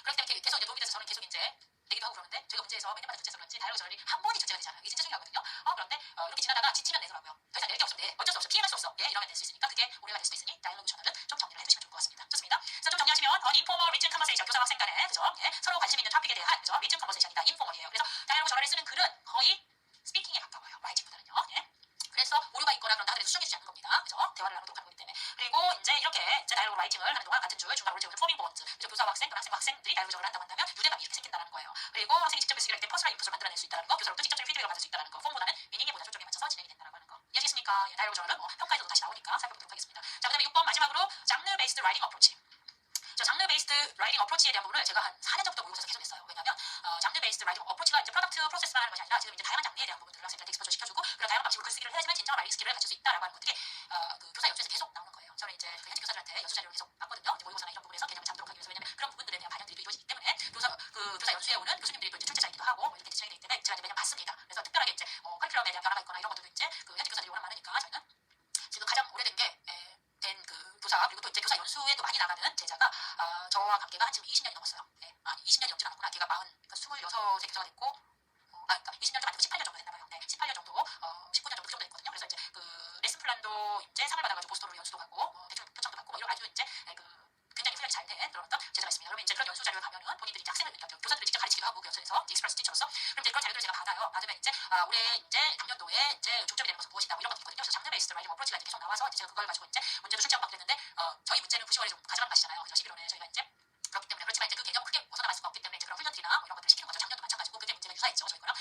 S1: 그렇기 때문에 계속 이제 도움이 돼서 저는 계속 이제 내기도 하고 그러는데 제가 문제에서 매년마다 숙제해서 그런지 다이얼로그 저널이 한 번이 적재가 되잖아요. 이게 진짜 중요하거든요. 그런데 이렇게 지나다가 지치면 내더라고요. 더 이상 낼 게 없으면 내 어쩔 수 없어. 피해갈 수 없어. 예, 이러면 낼 수 있으니까 그게 오해가 될 수도 있으니 다이얼로그 저널은 좀 정리를 해두시면 좋을 것 같습니다. 좋습니다. 그래서 좀 정리하시면 인포멀 리튼 컨버세이션 교사와 학생 간에 그죠? 예, 서로 관심 있는 토픽에 대한 그죠? 리튼 컨버세이션이다. 인포멀이에요. 그래서 다이얼로그 저널에 쓰는 글은 거의 스피킹에 가까워요. 라이팅보다는요. 예. 그래서 오류가 있거나 그런다 하더라도 수정해주지 않는 겁니다. 그죠? 대화를 나누도록 하는 거기 때문에. 그리고 이제 이렇게 이제 다이얼로그 라이팅을 하는 동안 같은 줄 중간 올제오는 포밍 본즈 그죠? 교사와 학생 또는 학생과 학생들이 다이얼로그 저널을 한다고 한다면 유대감이 이렇게 생긴다는 거예요. 그리고 학생이 직접 글쓰기를 할 때 퍼스널 인풋을 만들어낼 수 있다는 거 교사로부터 직접적인 피드백을 받을 수 있다는 거 폼보다는 미닝에 보다 초점에 맞춰서 진행이 된다는 거 이해하시겠습니까? 예, 다이얼로그 저널은 뭐 평가에서도 다시 나오니까 살펴보도록 하겠습니다. 자, 그 다음에 6번 마지막으로 장르 베이스드 라이팅 어프로치 저 장르 베이스드 라이팅 어프로치에 대한 부분을 제가 한 4년 전부터 모의고사에서 계속 했어요. 왜냐하면 장르 베이스드 라이팅 어프로치가 이제 프로덕트 프로세스만 하는 것이 아니라 지금 이제 다양한 장르에 대한 부분들을 학생들한테 익스포저 시켜주고 그런 다양한 방식으로 글쓰기를 해야지만 진정한 라이팅 스킬을 갖출 수 있다라고 하는 것들이 그 교사 연수에서 계속 나오는 거예요. 저는 이제 그 현직 교사들한테 연수 자료를 계속 봤거든요. 이제 모의고사나 이런 부분에서 개념을 잡도록 하기 위해서 왜냐하면 그런 부분들에 대한 반영들이 또 이루어지기 때문에 교사 연수에 오는 교수님들이 또 이제 출제자이기도 하고 뭐 이렇게 진행이 되기 때문에 제가 이제 매년 봤습니다. 그래서 특별하게 이제 커리큘럼에 대한 변화가 있거나 이런 것들도 이제 그 현직 교사들이 워낙 많으니까 저희는 지금 가장 오래된 게 된 그 교사 그리고 또 이제 교사 연수에 또 많이 나가는 제자가 저와 관계가 한 지금 20년이 넘었어요. 예. 아니 20년이 넘진 않았구나. 걔가 26세 교사가 됐고 그러니까 20년도 아니고 18년 정도 됐나 봐요. 네, 18년 정도 19년 정도 그 정도 됐거든요. 그래서 이제 그 레슨 플랜도 이제 상을 받아가지고 보스토로 연수도 가고 대충 표창도 받고 뭐 이런 아주 이제 그 굉장히 훈련이 잘 된 그런 어떤 제자가 있습니다. 여러분 이제 그런 연수 자료를 가면은 본인들이 이제 학생을 그러니까 교사들을 직접 가르치기도 하고 그 연수에서 익스프레스 티처로서 그럼 이제 그런 자료들을 제가 받으면 이제 올해 이제 작년도에 이제 중점이 되는 것은 무엇이다 뭐 이런 것들이 있거든요. 그래서 장르 베이스드 라이팅 어프로치가 이제 계속 나와서 이제 제가 그걸 가지고 이제 문제도 출제하고 막 그랬는데 저희 문제는 9, 10월에 좀 가져가는 것이잖아요. 그래서 11월에 저희가 이제 그렇기 때문에 그렇지만 이제 그 개념을 크게 벗어나갈 수가 없기 때문에 이제 그런 훈련들이나 뭐 이런 것들을 시키는 거죠. 작년도 마찬가지고 그때 문제가 유사했죠 저희 거랑.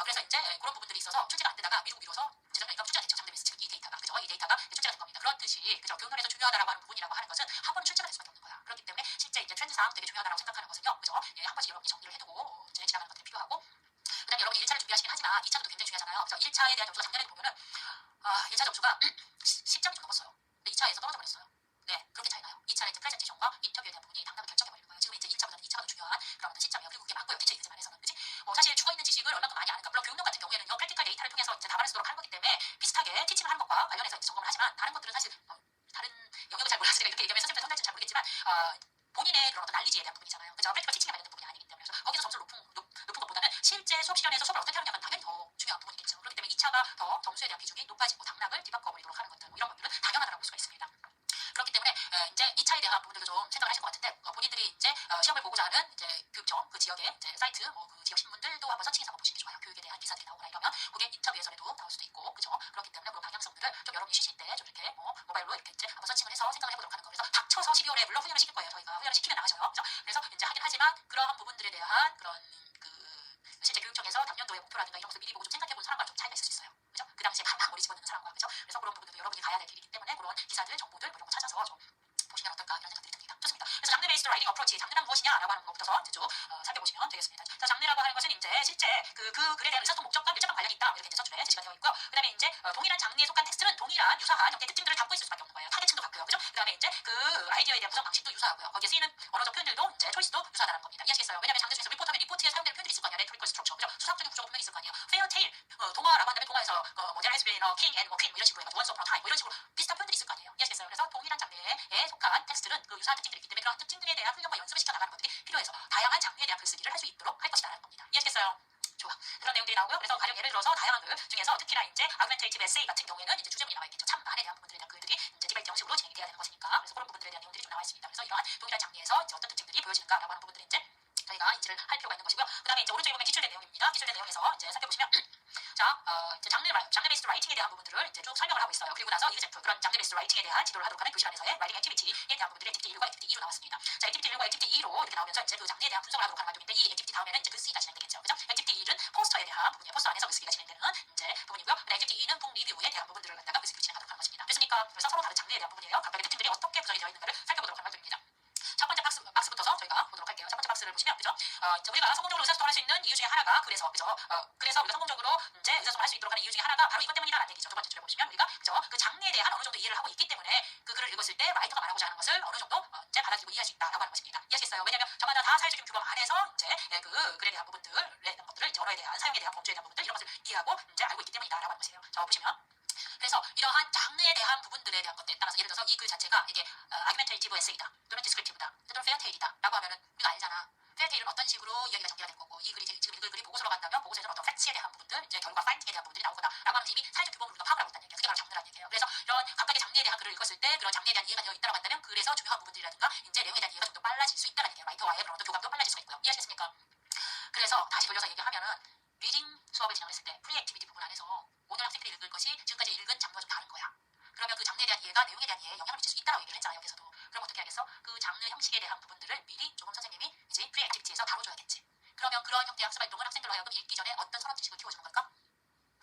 S1: 그래서 이제 그런 부분들이 있어서 출제가 안 되다가 미뤄서 재작년이니까 출제가 됐죠. 장르 베이스 지금 이 데이터가 그죠? 이 데이터가 출제가 된 겁니다. 그런 뜻이 그죠? 교훈에서 중요하다라고 하는 부분이라고 하는 것은 한 번은 출제가 될 수밖에 없는 거야. 그렇기 때문에 실제 이제 트렌드상 되게 중요하다라고 생각하는 것은요, 그죠? 예, 한 번씩 여러분이 정리를 해두고 이제 지나가는 것들이 필요하고. 그다음에 여러분이 1차를 준비하시긴 하지만 2차도 굉장히 중요하잖아요. 그래서 1차에 대한 점수가 작년에 보면은 1차 점수가 10점이 좀 넘었어요. 근데 2차에서 떨어져 버렸어요. 네, 그렇게 차이 나요. 2차는 이제 프레젠테이션과 인터뷰에 대한 부분이 당락을 결정해버리는 거예요. 지금 이제 1차보다는 2차가 더 중요한 그런 어떤 시점이에요. 그리고 그게 맞고요. 대체 이제 안에서는 그지? 사실 죽어있는 지식을 얼마큼 많이 아는가. 물론 교육론 같은 경우에는요, 프랙티컬 데이터를 통해서 이제 답안을 쓰도록 하는 거기 때문에 비슷하게 티칭을 하는 것과 관련해서 이제 점검을 하지만 다른 것들은 사실 다른 영역을 잘 몰라서 제가 이렇게 얘기하면 선생님들 선택지 잘 모르겠지만 본인의 그런 어떤 난리지에 대한 부분이잖아요. 그죠? 프랙티컬 티칭에 관련된 부분이 아니기 때문에 그래서 거기서 점수를 높은 것보다는 실제 수업 시간에서 수업을 어떻게 하느냐가 당연히 더 중요한 부분이겠죠. 그렇기 때문에 2차가 더 점수에 대한 비중이 높아지고 당락을 뒤바꿔버리도록 하는 것들 뭐 이런 것들은 당연하다고 볼 수가 있습니다. 그렇기 때문에 이제 2차에 대한 부분들도 좀 생각을 하실 것 같은데 본인들이 이제 시험을 보고자 하는 이제 교육청 그 지역의 이제 사이트 그 지역 신문들도 한번 서칭해서 한번 보시는 게 좋아요. 교육에 대한 기사들이 나오거나 이러면 그게 인터뷰에서라도 나올 수도 있고 그죠? 그렇기 때문에 그런 방향성들을 좀 여러분이 쉬실 때 좀 이렇게 모바일로 이렇게 이제 한번 서칭을 해서 생각을 해보도록 하는 거. 그래서 닥쳐서 12월에 물론 훈련을 시킬 거예요. 저희가 훈련을 시키면 나가져요. 그죠? 그래서 이제 하긴 하지만 그러한 부분들에 대한 그런 그 실제 교육청에서 당년도의 목표라든가 이런 것을 미리 보고 좀 생각해보는 사람과 좀 차이가 있을 수 있어요. 그죠? 그 당시에 막 머리 집어넣는 사람과 그죠? 그래서 그런 부분들도 여러분이 가야 될 길이기 때문에 그런 기사들, 정보들 뭐 이런 거 찾아서 좀 보시면 어떨까 이런 생각들이 듭니다. 좋습니다. 그래서 장르 베이스드 라이팅 어프로치 장르란 무엇이냐라고 하는 것부터 쭉 살펴보시면 되겠습니다. 자, 장르라고 하는 것은 이제 실제 그 글에 대한 의사소통 목적과 밀접한 관련이 있다 이렇게 이제 서술에 제시가 되어 있고요. 그다음에 이제 동일한 장르에 속한 텍스트는 동일한 유사한 형태의 특징들을 담고 있을 수밖에 없는 거예요. 타겟층도 같고요, 그죠? 그다음에 이제 그 아이디어에 대한 구성 방식도 유사하고요. 거기에 쓰이는 언어적 표현들도 이제 초이스도 유사하다는 겁니다. 이해하시겠어요? 왜냐하면 장르 중에서 리포트하면 리포트에 사용되는 표현들이 있을 거 아니야. 레토리컬 스트럭처, 그죠? 수학적인 구조가 분명히 있을 거 아니에요. 페어테일 동화라고 한다면 동화에서 뭐 there has been a king and a queen 뭐 이런 식으로 해가지고 once upon a time 뭐 이런 식으로 비슷한 표현들이 있을 거 아니에요. 이해하시겠어요? 유사한 특징들이 있기 때문에 그런 특징들에 대한 훈련과 연습을 시켜 나가는 것들이 필요해서 다양한 장르에 대한 글쓰기를 할 수 있도록 할 것이라는 겁니다. 이해하시겠어요? 좋아. 그런 내용들이 나오고요. 그래서 가령 예를 들어서 다양한 글 중에서 특히나 이제 아그멘테이티브 에세이 같은 경우에는 이제 주제문이 나와 있겠죠. 참만에 대한 부분들에 대한 글들이 이제 디베이트 형식으로 진행이 돼야 되는 것이니까 그래서 그런 부분들에 대한 내용들이 좀 나와 있습니다. 그래서 이러한 동일한 장르에서 이제 어떤 특징들이 보여지는가라고 하는 부분들이 이제 저희가 인지를 할 필요가 있는 것이고요. 그 다음에 이제 오른쪽에 보면 기출된 내용입니다. 기출된 내용에서 이제 살펴보시면 자, 이제 장르 베이스드 라이팅에 대한 부분들을 이제 쭉 설명을 하고 있어요. 그리고 나서 이그젠플 그런 장르 베이스드 라이팅에 대한 지도를 하도록 하는 교실 안에서의 라이팅 액티비티에 대한 부분들이 액티비티 1과 액티비티 2로 나왔습니다. 자, 액티비티 1과 액티비티 2로 이렇게 나오면서 이제 그 장르에 대한 분석을 하도록 하는 활동인데 이 액티비티 다음에는 이제 그 C가 진행되겠죠. 그죠? 액티비티 1은 포스터에 대한 부분이에요. 포스터 안에서 그 C가 진행되는 이제 부분이고요. 액티비티 2는 북 리뷰에 대한 부분들을 갖다가 그 C로 진행하도록 하는 것입니다. 됐습니까? 그래서 서로 다른 장르에 대한 부분이에요. 각각의 특징들이 어떻게 구성이 되어 있는가를 살펴보도록 하는 활동입니다. 첫 번째 박스부터서 저희가 보도록 할게요. 첫 번째 박스를 보시면, 그죠? 우리가 성공적으로 의사소통할 수 있는 이유 중에 하나가 그래서, 그죠? 그래서 우리가 성공적으로 이제 의사소통할 수 있도록 하는 이유 중에 하나가 바로 이것 때문이다라는 얘기죠. 두 번째 줄에 보시면 우리가, 그죠? 그 장르에 대한 어느 정도 이해를 하고 있기 때문에 그 글을 읽었을 때 라이터가 말하고자 하는 것을 어느 정도 이제 받아들이고 이해할 수 있다라고 하는 것입니다. 이해하시겠어요? 왜냐하면 저마다 다 사회적인 규범 안에서 이제 그 글에 대한 부분들에 대한 것들을 이제 언어에 대한 사용에 대한 범주에 대한 부분들 이런 것을 이해하고 이제 알고 있기 때문이다라고 하는 것이에요. 자, 보시면. 그래서 이러한 장르에 대한 부분들에 대한 것들에 따라서 예를 들어서 이 글 자체가 이게 아규멘테이티브 에세이다 또는 디스크립티브다 또는 페어테일이다 라고 하면은 우리가 알잖아. 페어테일은 어떤 식으로 이야기가 전개가 될 거고 이 글이 지금 읽을 글이 보고서로 간다면 보고서에는 어떤 팩트에 대한 부분들 이제 결과 파인딩에 대한 부분들이 나올 거다라고 하면서 이미 사회적 규범을 우리가 파악을 하고 있다는 얘기예요. 그게 바로 장르라는 얘기예요. 그래서 이런 각각의 장르에 대한 글을 읽었을 때 그런 장르에 대한 이해가 되어 있다고 한다면 글에서 중요한 부분들이라든가 이제 내용에 대한 이해가 좀 더 빨라질 수 있다는 얘기예요. 라이터와의 그런 어떤 교감도 빨라질 수가 있고요. 이해하시겠습니까? 그래서 다시 돌려서 얘기하면은 리딩 수업을 진행했을 때 프리 액티비티 부분 안에서 오늘 학생들이 읽을 것이 지금까지 읽은 장르와 좀 다른 거야. 그러면 그 장르에 대한 이해가 내용에 대한 이해에 영향을 미칠 수 있다고 얘기를 했잖아요. 여기서도. 그럼 어떻게 하겠어? 그 장르 형식에 대한 부분들을 미리 조금 선생님이 이제 프리 액티비티에서 다뤄줘야겠지. 그러면 그런 형태의 학습 활동을 학생들로 하여금 읽기 전에 어떤 선언지식을 키워주는 걸까?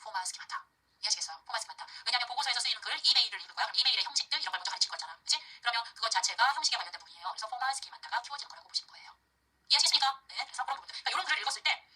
S1: 포멀 스키마타. 이해하시겠어요? 포멀 스키마타. 왜냐하면 보고서에서 쓰이는 글 이메일을 읽을 거야. 그럼 이메일의 형식들 이런 걸 먼저 가르칠 거잖아. 그치? 그러면 그것 자체가 형식에 관련된 부분이에요. 그래서 포멀 스키마타가 키워지는 거라고 보시는 거예요. 이해하시겠습니까? 네. 그래서 그런 부분들. 그러니까 이런 글을 읽었을 때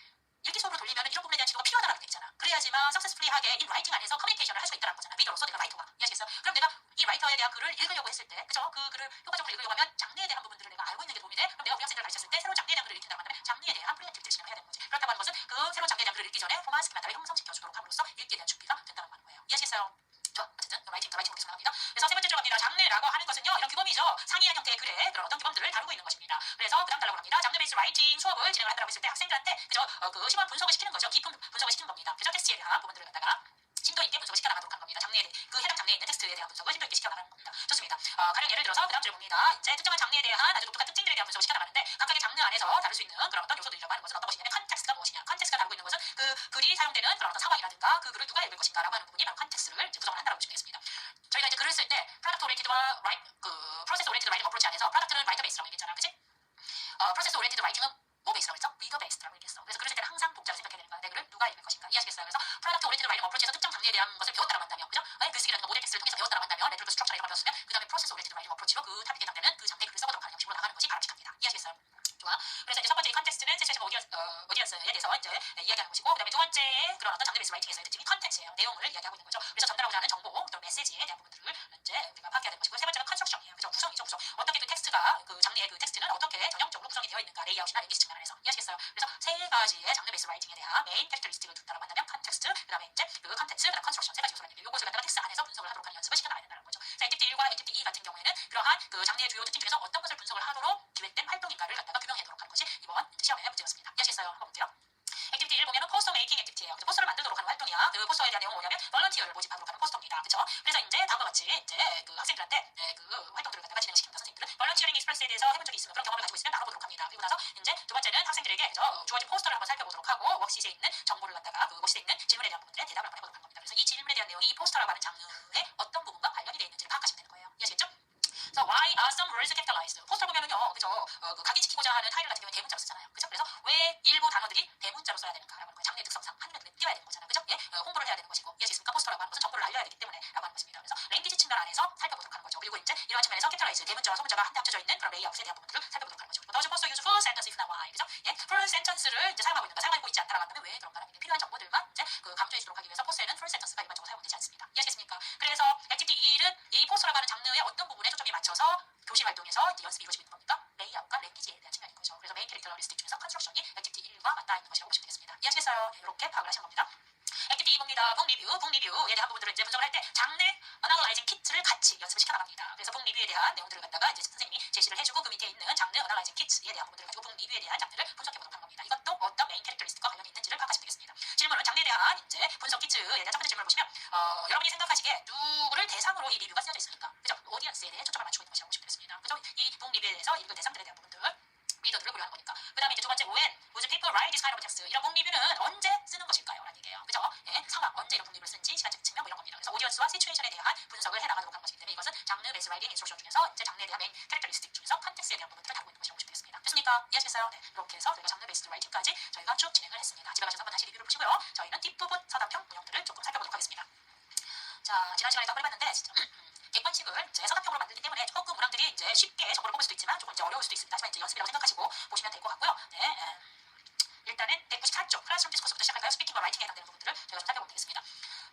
S1: 읽기 수업으로 돌리면 이런 부분에 대한 지도가 필요하다는 얘기잖아. 그래야지만 석세스풀리하게 이 라이팅 안에서 커뮤니케이션을 할 수 있다는 거잖아. 리더로서 내가 라이터가. 이해하시겠어? 그럼 내가 이 라이터에 대한 글을 읽으려고 했을 때, 그죠? 그 글을 효과적으로 읽으려고 하면 장르에 대한 부분들을 내가 알고 있는 게 도움이 돼. 그럼 내가 우리 학생들을 가르쳤을 때 새로운 장르에 대한 글을 읽힌다고 한다면 장르에 대한 프리액티비티를 진행해야 되는 거지. 그렇다고 하는 것은 그 새로운 장르에 대한 글을 읽기 전에 포멀 스키마타를 형성시켜주도록 함으로써 읽기에 대한 준비가 된다는 거예요. 이해하시겠어요? 좋아. 어쨌든 라이팅으로 계속 나갑니다. 그래서 세 번째 줄 갑니다. 장르라고 하는 것은요. 이런 규범이죠. 상이한 형태의 글에 그런 어떤 규범들을 다루고 있는 것입니다. 그래서 그 다음 달라고 합니다. 장르 베이스 라이팅 수업을 진행을 한다고 했을 때 학생들한테 그저 그 심한 분석을 시키는 거죠. 깊은 분석을 시키는 겁니다. 그죠? 텍스트에 대한 부분들을 갖다가 심도 있게 분석을 시켜나가도록 하는 겁니다. 장르에 그 해당 장르에 있는 텍스트에 대한 분석을 심도 있게 시켜나가는 겁니다. 좋습니다. 가령 예를 들어서 그 다음 줄에 봅니다. 이제 특정한 장르에 대한 아주 독특한 특징들에 대한 분석을 시켜나가는데 각각의 장르 안에서 다룰 수 있는 그런 어떤 요소들이라고 하는 것은 어떤 것이냐면 컨텍스트가 무엇이냐. 컨텍스트가 다루고 있는 것은 그 글이 사용되는 그런 어떤 상황이라든가 그 글을 누가 읽을 것인가라고 하는 부분이 바로 컨텍스트를 구성을 한다고 보시면 되겠습니다. 저희가 이제 글을 쓸 때 프로덕트 오리엔티드와 프로세스 오리엔티드 라이팅 어프로치 안에서 프로덕트는 라이터 베이스라고 얘기했잖아. 그치? 프로세스 오리엔티드 라이팅은 뭐 베이스라고 했어? 리더 베이스라고 얘기했어. 그래서 글을 쓸 때는 항상 독자를 생각해야 되는 거야. 내 글을 누가 읽을 것인가. 이해하시겠어요? 그래서 프로덕트 오리엔티드 라이팅 어프로치에서 특정 장르에 대한 것을 배웠다고 한다면, 그죠? 글쓰기라든가 모델 텍스트를 통해서 배웠다고 한다면 레트로도 스트럭처 이런 걸 배웠으면 그 다음에 프로세스 오리엔티드 라이팅 어프로치로 그 탑에 해당되는 그 장르의 글을 써보도록 하는 형식으로 나가는 것이 바람직합니다. 이해하시겠어요? 좋아. 그래서 이제 첫 번째 이 컨텍스트는 세션과 오디언스에 대해서 이제 이야기하는 것이고, 그 다음에 두 번째 그런 어떤 장르 베이스 라이팅에서의 특징이 컨텐츠예요. 내용을 이야기하고 있는 거죠. 그래서 전달하고자 하는 정보, 또 메시지에 대한 부분들을 이제 우리가 파악해야 되는 것이고, 세 번째는 컨스트럭션이에요. 그죠? 구성이죠, 구성. 어떻게 그 텍스트가 그 장르의 그 텍스트는 어떻게 전형적으로 구성이 되어 있는가, 레이아웃이나 랭귀지 측면 안에서. 이해하시겠어요? 그래서 세 가지의 장르 베이스 라이팅에 대한 메인 캐릭터리스틱을 둔다고 한다면 컨텍스트, 그 다음에 이제 그 컨텐츠, 그 다음 컨스트럭션 세 가지 요소라는 얘기예요. 요것을 갖다가 텍스트 안에서 분석을 하도록 하는 연습을 시켜나가야 된다는 거죠. 자, 액티비티 1과 액티비티 2 같은 경우에는 그러한 그 장르의 주요 특징 중에서 어떤 것을 분석을 하도록 기획된 활동인가를 갖다가 규명해도록 하는 것이 이번 시험의 문제였습니다. 이해하시겠어요? 한번 볼게요. 액티비티 1 보면은 포스터 메이킹 액티비티예요. 포스터를 만들도록 하는 활동이야. 그 포스터에 대한 내용은 뭐냐면 volunteer를 모집하도록 하는 포스터입니다. 그렇죠? 그래서 이제 다음과 같이 이제 그 학생들한테 그 활동들을 갖다가 진행시킵니다. 선생님들은 volunteering experience에 대해서 해본 적이 있으면 그런 경험을 가지고 있으면 나눠보도록 합니다. 그리고 나서 이제 두 번째는 학생들에게 주어진 포스터를 한번 살펴보도록 하고 워크시트에 있는 정보를 갖다가 그 워크시트에 있는 질문에 대한 부분들에 대답을 한번 해보도록 하는 겁니다. 그래서 이 질문에 대한 내용이 이 포스터라고 하는 장르의 어떤 부분과 관련이 되어 있는지를 파악하시면 되는 거예요. 이해하시겠죠? So why are some words capitalized? 포스터 보면은요, 그죠? 그 각인시키고자 하는 타일을 같은 경우에 대문자로 쓰잖아요. 그죠? 그래서 왜 일부 단어들이 대문자로 써야 되는가라고 하는 거예요. 장르의 특성상 한눈에 눈에 띄어야 되는 거잖아요. 그죠? 예, 홍보를 해야 되는 것이고, 이해하시겠습니까? 포스터라고 하는 것은 정보를 알려야 되기 때문에라고 하는 것입니다. 그래서 랭귀지 측면 안에서 살펴보도록 하는 거죠. 그리고 이제 이러한 측면에서 capitalize 대문자와 소문자가 한데 합쳐져 있는 그런 레이아웃에 대한 부분들을 살펴보도록 하는 거죠. Does poster use full sentence if not why? 그죠? 예, full sentence를 이제 사용하고 있는가, 사용하고 있지 않다라고 한다면 왜 그런가라는 게 필요한 정보들만 이제 그 강조해 주도록 하기 위해서 포스터에는 full sentence가 일반적으로 사용되지 않습니다. 이해하시겠습니까? 그래서 액티비티 1은 이 포스터라고 하는 장르의 어떤 부분에 초점이 맞춰서 교실 활동에서 이제 연습이 이루어지고 있는 겁니까? 레이아웃과 랭귀지에 대한 측면인 거죠. 그래서 메인 캐릭터리스틱 중에서 컨스트럭션이 액티비티 1과 맞닿아 있는 것이라고 보시면 되겠습니다. 이해하시겠어요? 네, 이렇게 파악을 하시는 겁니다. 액티비티 2입니다. 북 리뷰에 대한 부분들을 이제 분석을 할 때 장르 어널라이징 키트를 같이 연습을 시켜 나갑니다. 그래서 북 리뷰에 대한 내용들을 갖다가 이제 선생님이 제시를 C에 대한 장르를 분석해보도록 하는 겁니다. 이것도 어떤 메인 캐릭터리스트와 관련이 있는지를 파악하시면 되겠습니다. 질문은 장르에 대한 이제 분석 키트에 대한 첫 번째 질문을 보시면 여러분이 생각하시기에 누구를 대상으로 이 리뷰가 쓰여져 있습니까? 그죠? 오디언스에 대해 초점을 맞추고 있는 것이라고 보시면 되겠습니다. 그죠? 이 북 리뷰에 대해서 읽을 대상들에 대한 부분들 리더들을 고려하는 거니까. 그 다음에 이제 두 번째 when would people write this kind of text? 이런 북 리뷰는 언제 쓰는 것일까요? 라는 얘기예요. 그죠? 예, 상황 언제 이런 북 리뷰를 쓴지 시간적 측면 뭐 이런 겁니다. 그래서 오디언스와 시츄에이션에 대한 분석을 해나가도록 하는 것이기 때문에 이것은 장르 베이스 라이팅 인스트럭션 중에서 이제 장르에 대한 메인 캐릭터리스틱 중에서 컨텍스트에 대한 부분들을 다루고 있는 것이라고 보시면 되겠습니다. 됐습니까? 이해하시겠어요? 네, 이렇게 해서 저희가 장르 베이스 라이팅까지 저희가 쭉 진행을 했습니다. 집에 가셔서 한번 다시 리뷰를 보시고요. 저희는 뒷부분 서답형 문형들을 조금 살펴보도록 하겠습니다. 자, 지난 시간에도 한번 해봤는데 진짜 객관식을 이제 서답형으로 만들기 때문에 조금 문항들이 이제 쉽게 정보를 뽑을 수도 있지만 조금 이제 어려울 수도 있습니다. 하지만 이제 연습이라고 생각하시고 보시면 될 것 같고요. 네, 일단은 194쪽 클래스룸 디스코스부터 시작할까요? 스피킹과 라이팅에 해당되는 부분들을 저희가 좀 살펴보면 되겠습니다.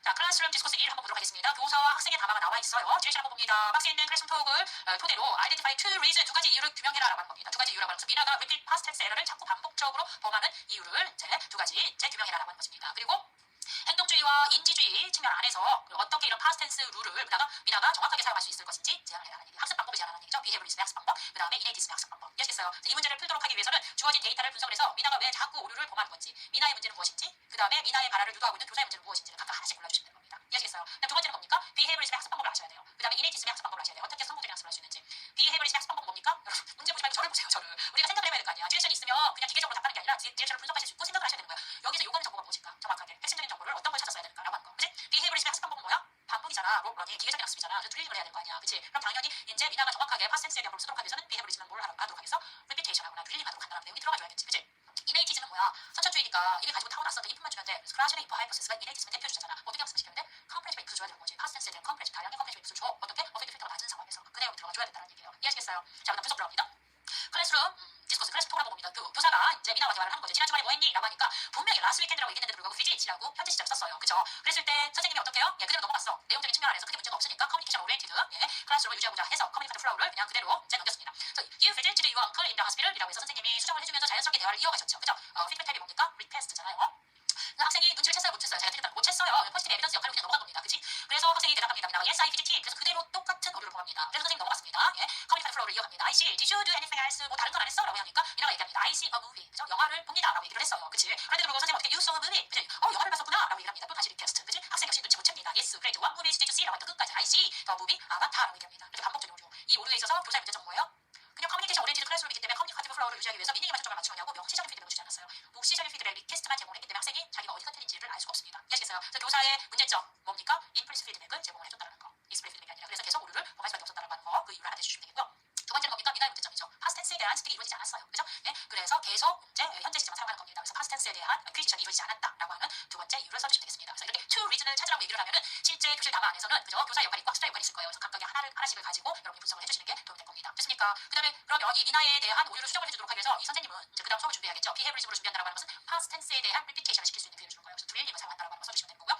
S1: 자, 클래스룸 디스코스 1 한번 보도록 하겠습니다. 교사와 학생의 담화가 나와 있어요. 디렉션 한번 봅니다. 박스에 있는 클래스룸 톡을 토대로 identify two reason 두 가지 이유를 규명해라라고 하는 겁니다. 두 가지 이유라고 하면서 미나가 repeat past tense 에러를 자꾸 반복적으로 범하는 이유를 이제 두 가지 이제 규명해라라고 하는 것입니다. 그리고 행동주의와 인지주의 측면 안에서 어떻게 이런 파스텐스 룰을 미나가 정확하게 사용할 수 있을 것인지 제안을 해라는 얘기. 학습 방법을 제안하는 얘기죠. 비헤이브리즘의 학습 방법. 그 다음에 이네이티즘의 학습 방법. 이해하시겠어요? 이 문제를 풀도록 하기 위해서는 주어진 데이터를 분석을 해서 미나가 왜 자꾸 오류를 범하는 건지, 미나의 문제는 무엇인지, 그 다음에 미나의 발화를 유도하고 있는 교사의 문제는 무엇인지를 각각 하나씩 골라주시면 되는 겁니다. 이해하시겠어요? 그다음 두 번째는 뭡니까? 비헤이브리즘의 학습 방법을 아셔야 돼요. 그 다음에 이네이티즘의 학습 방법을 아셔야 돼요. 어떻게 성공적인 학습을 할 수 있는지. 비헤이브리즘의 학습 방법은 뭡니까? 여러분 문제 보지 말고 저를 보세요. 저를. 우리가 생각을 해봐야 될 거 아니야. 디렉션이 있으면 그냥 기계적으로 답하는 게 아니라 디렉션을 분석하실 수 있고 생각을 하셔야 되는 거야. 여기서 요구하는 정보가 무엇일까? 정확하게 핵심적인 정보를 어떤 걸 찾았어야 되는가라고 하는 거. 그치? 비헤이브리즘의 학습 방법은 뭐야? 반복이잖아. 롤러닝, 기계적인 학습이잖아. 그래서 드릴링을 해야 되는 거 아니야. 그치? 그럼 당연히 이제 미나가 정확하게 파스텐스에 대한 걸 쓰도록 하기 위해서는 비헤이브리즘은 뭘 하도록 하겠어? 리피테이션 하거나 드릴링 하도록 한다는 내용이 들어가줘야겠지. 그치? 이네이티즘은 뭐야? 선천주의니까 입에 가지고 타고났어. 내 힘만 주면 돼. 그래서 크라시의 인퍼 하이퍼시스가 이네이티즘의 대표주자잖아. 어떻게 학습시키면 돼? 컴프레시브 인풋을 줘야 되는 거지. 파스텐스에 대한 컴프레시브, 다량의 컴프레시브 인풋을 줘. 어떻게? 어펙트 필터가 낮은 상황에서 그 내용이 들어가줘야 된다는 얘기예요. 이해하시겠어요? 자, 그다음 분석 들어갑니다. 클래스룸 디스코스 클래스 톡을 한번 봅니다. 교사가 이제 미나와 대화를 하는 거죠. 지난 주말에 뭐 했니? 라고 하니까 분명히 라스트 위켄드라고 얘기했는데도 불구하고 VJH라고 현재 시점을 썼어요. 그쵸? 그랬을 때 선생님이 어떻게 해요? 예, 그대로 넘어갔어. 내용적인 측면 안에서 크게 문제가 없으니까 커뮤니케이션 오리엔티드 클래스룸을 유지하고자 해서 커뮤니케이션 플로우를 그냥 그대로 이제 넘겼습니다. You visited your uncle in the hospital 이라고 해서 선생님이 수정을 해주면서 자연스럽게 대화를 이어가셨죠. 그죠? 피드백 타입이 뭡니까? 리퀘스트잖아요. 학생이 눈치를 챘어요? 못 챘어요? 제가 틀렸다. 못 챘어요. 포지티브 에비던스 역할로 그냥 넘어간 겁니다. 그치? 그래서 학생이 대답합니다. 미나가 yes, I visited. 그래서 그대로 똑같은 오류를 범합니다. 그래서 선생님 넘어갔습니다. 예, 커뮤니케이션 플로우를 이어갑니다. I see. Did you do anything else? 뭐 다른 건 안 했어? 라고 하니까 미나가 얘기합니다. I see a movie. 그죠? 영화를 봅니다. 라고 얘기를 했어요. 그치? 그런데도 불구하고 선생님 어떻게 you saw a movie? 그치? 영화를 봤었구나. 라고 얘기를 합니다. 또 다시 리퀘스트. 그치? 학생 역시 눈치 못 챕니다. Yes, great. What movies did you see? 라고 하니까 끝까지 I see the movie 아바타. 라고 얘기합니다. 이렇게 반복적인 오류. 이 오류에 있어서 교사의 문제점은 뭐예요? 그냥 커뮤니케이션 오리엔티드 클래스룸이기 때문에 커뮤니케이티브 플로우를 유지하기 위해서 미닝에만 초점을 맞추느냐고 명시적인 피드백을 주지 않았어요. 묵시적인 피드백 리퀘스트만 제공을 했기 때문에 학생이 자기가 어디 컨텐츠인지를 알 수가 없습니다. 이해하시겠어요? 그래서 교사의 문제점 뭡니까? 인플리스 피드백을 제공을 해줬다는 거. 익스프레스 피드백이 아니라 그래서 계속 오류를 범할 수밖에 없었다는 거. 그 이유를 하나 내주시면 되겠고요. 두 번째는 뭡니까? 미나의 문제점이죠. 파스텐스에 대한 스틱이 이루어지지 않았어요. 그죠? 예? 그래서 계속 이제 현재 시점을 사용하는 겁니다. 그래서 파스텐스에 대한 퀴즈션이 이루어지지 않았다라고 하는 두 번째 이유를 써주시면 되겠습니다. 그래서 이렇게 two reason을 찾으라고 얘기를 하면은 실제 교실 담화 안에서는 그죠? 교사의 역할이 있고 학습자의 역할이 있을 거예요. 그래서 각각의 하나씩을 가지고 여러분이 분석을 해주시는 게 도움이 될 겁니다. 됐습니까? 그 다음에 그러면 이 미나에 대한 오류를 수정을 해주도록 하기 위해서 이 선생님은 이제 그 다음 수업을 준비해야겠죠. 비헤이브리즘으로 준비한다라고 하는 것은 파스텐스에 대한 리피테이션을 시킬 수 있는 비율을 주는 거예요. 그래서 드릴링을 사용한다라고 하는 거 써주시면 되는 거고요.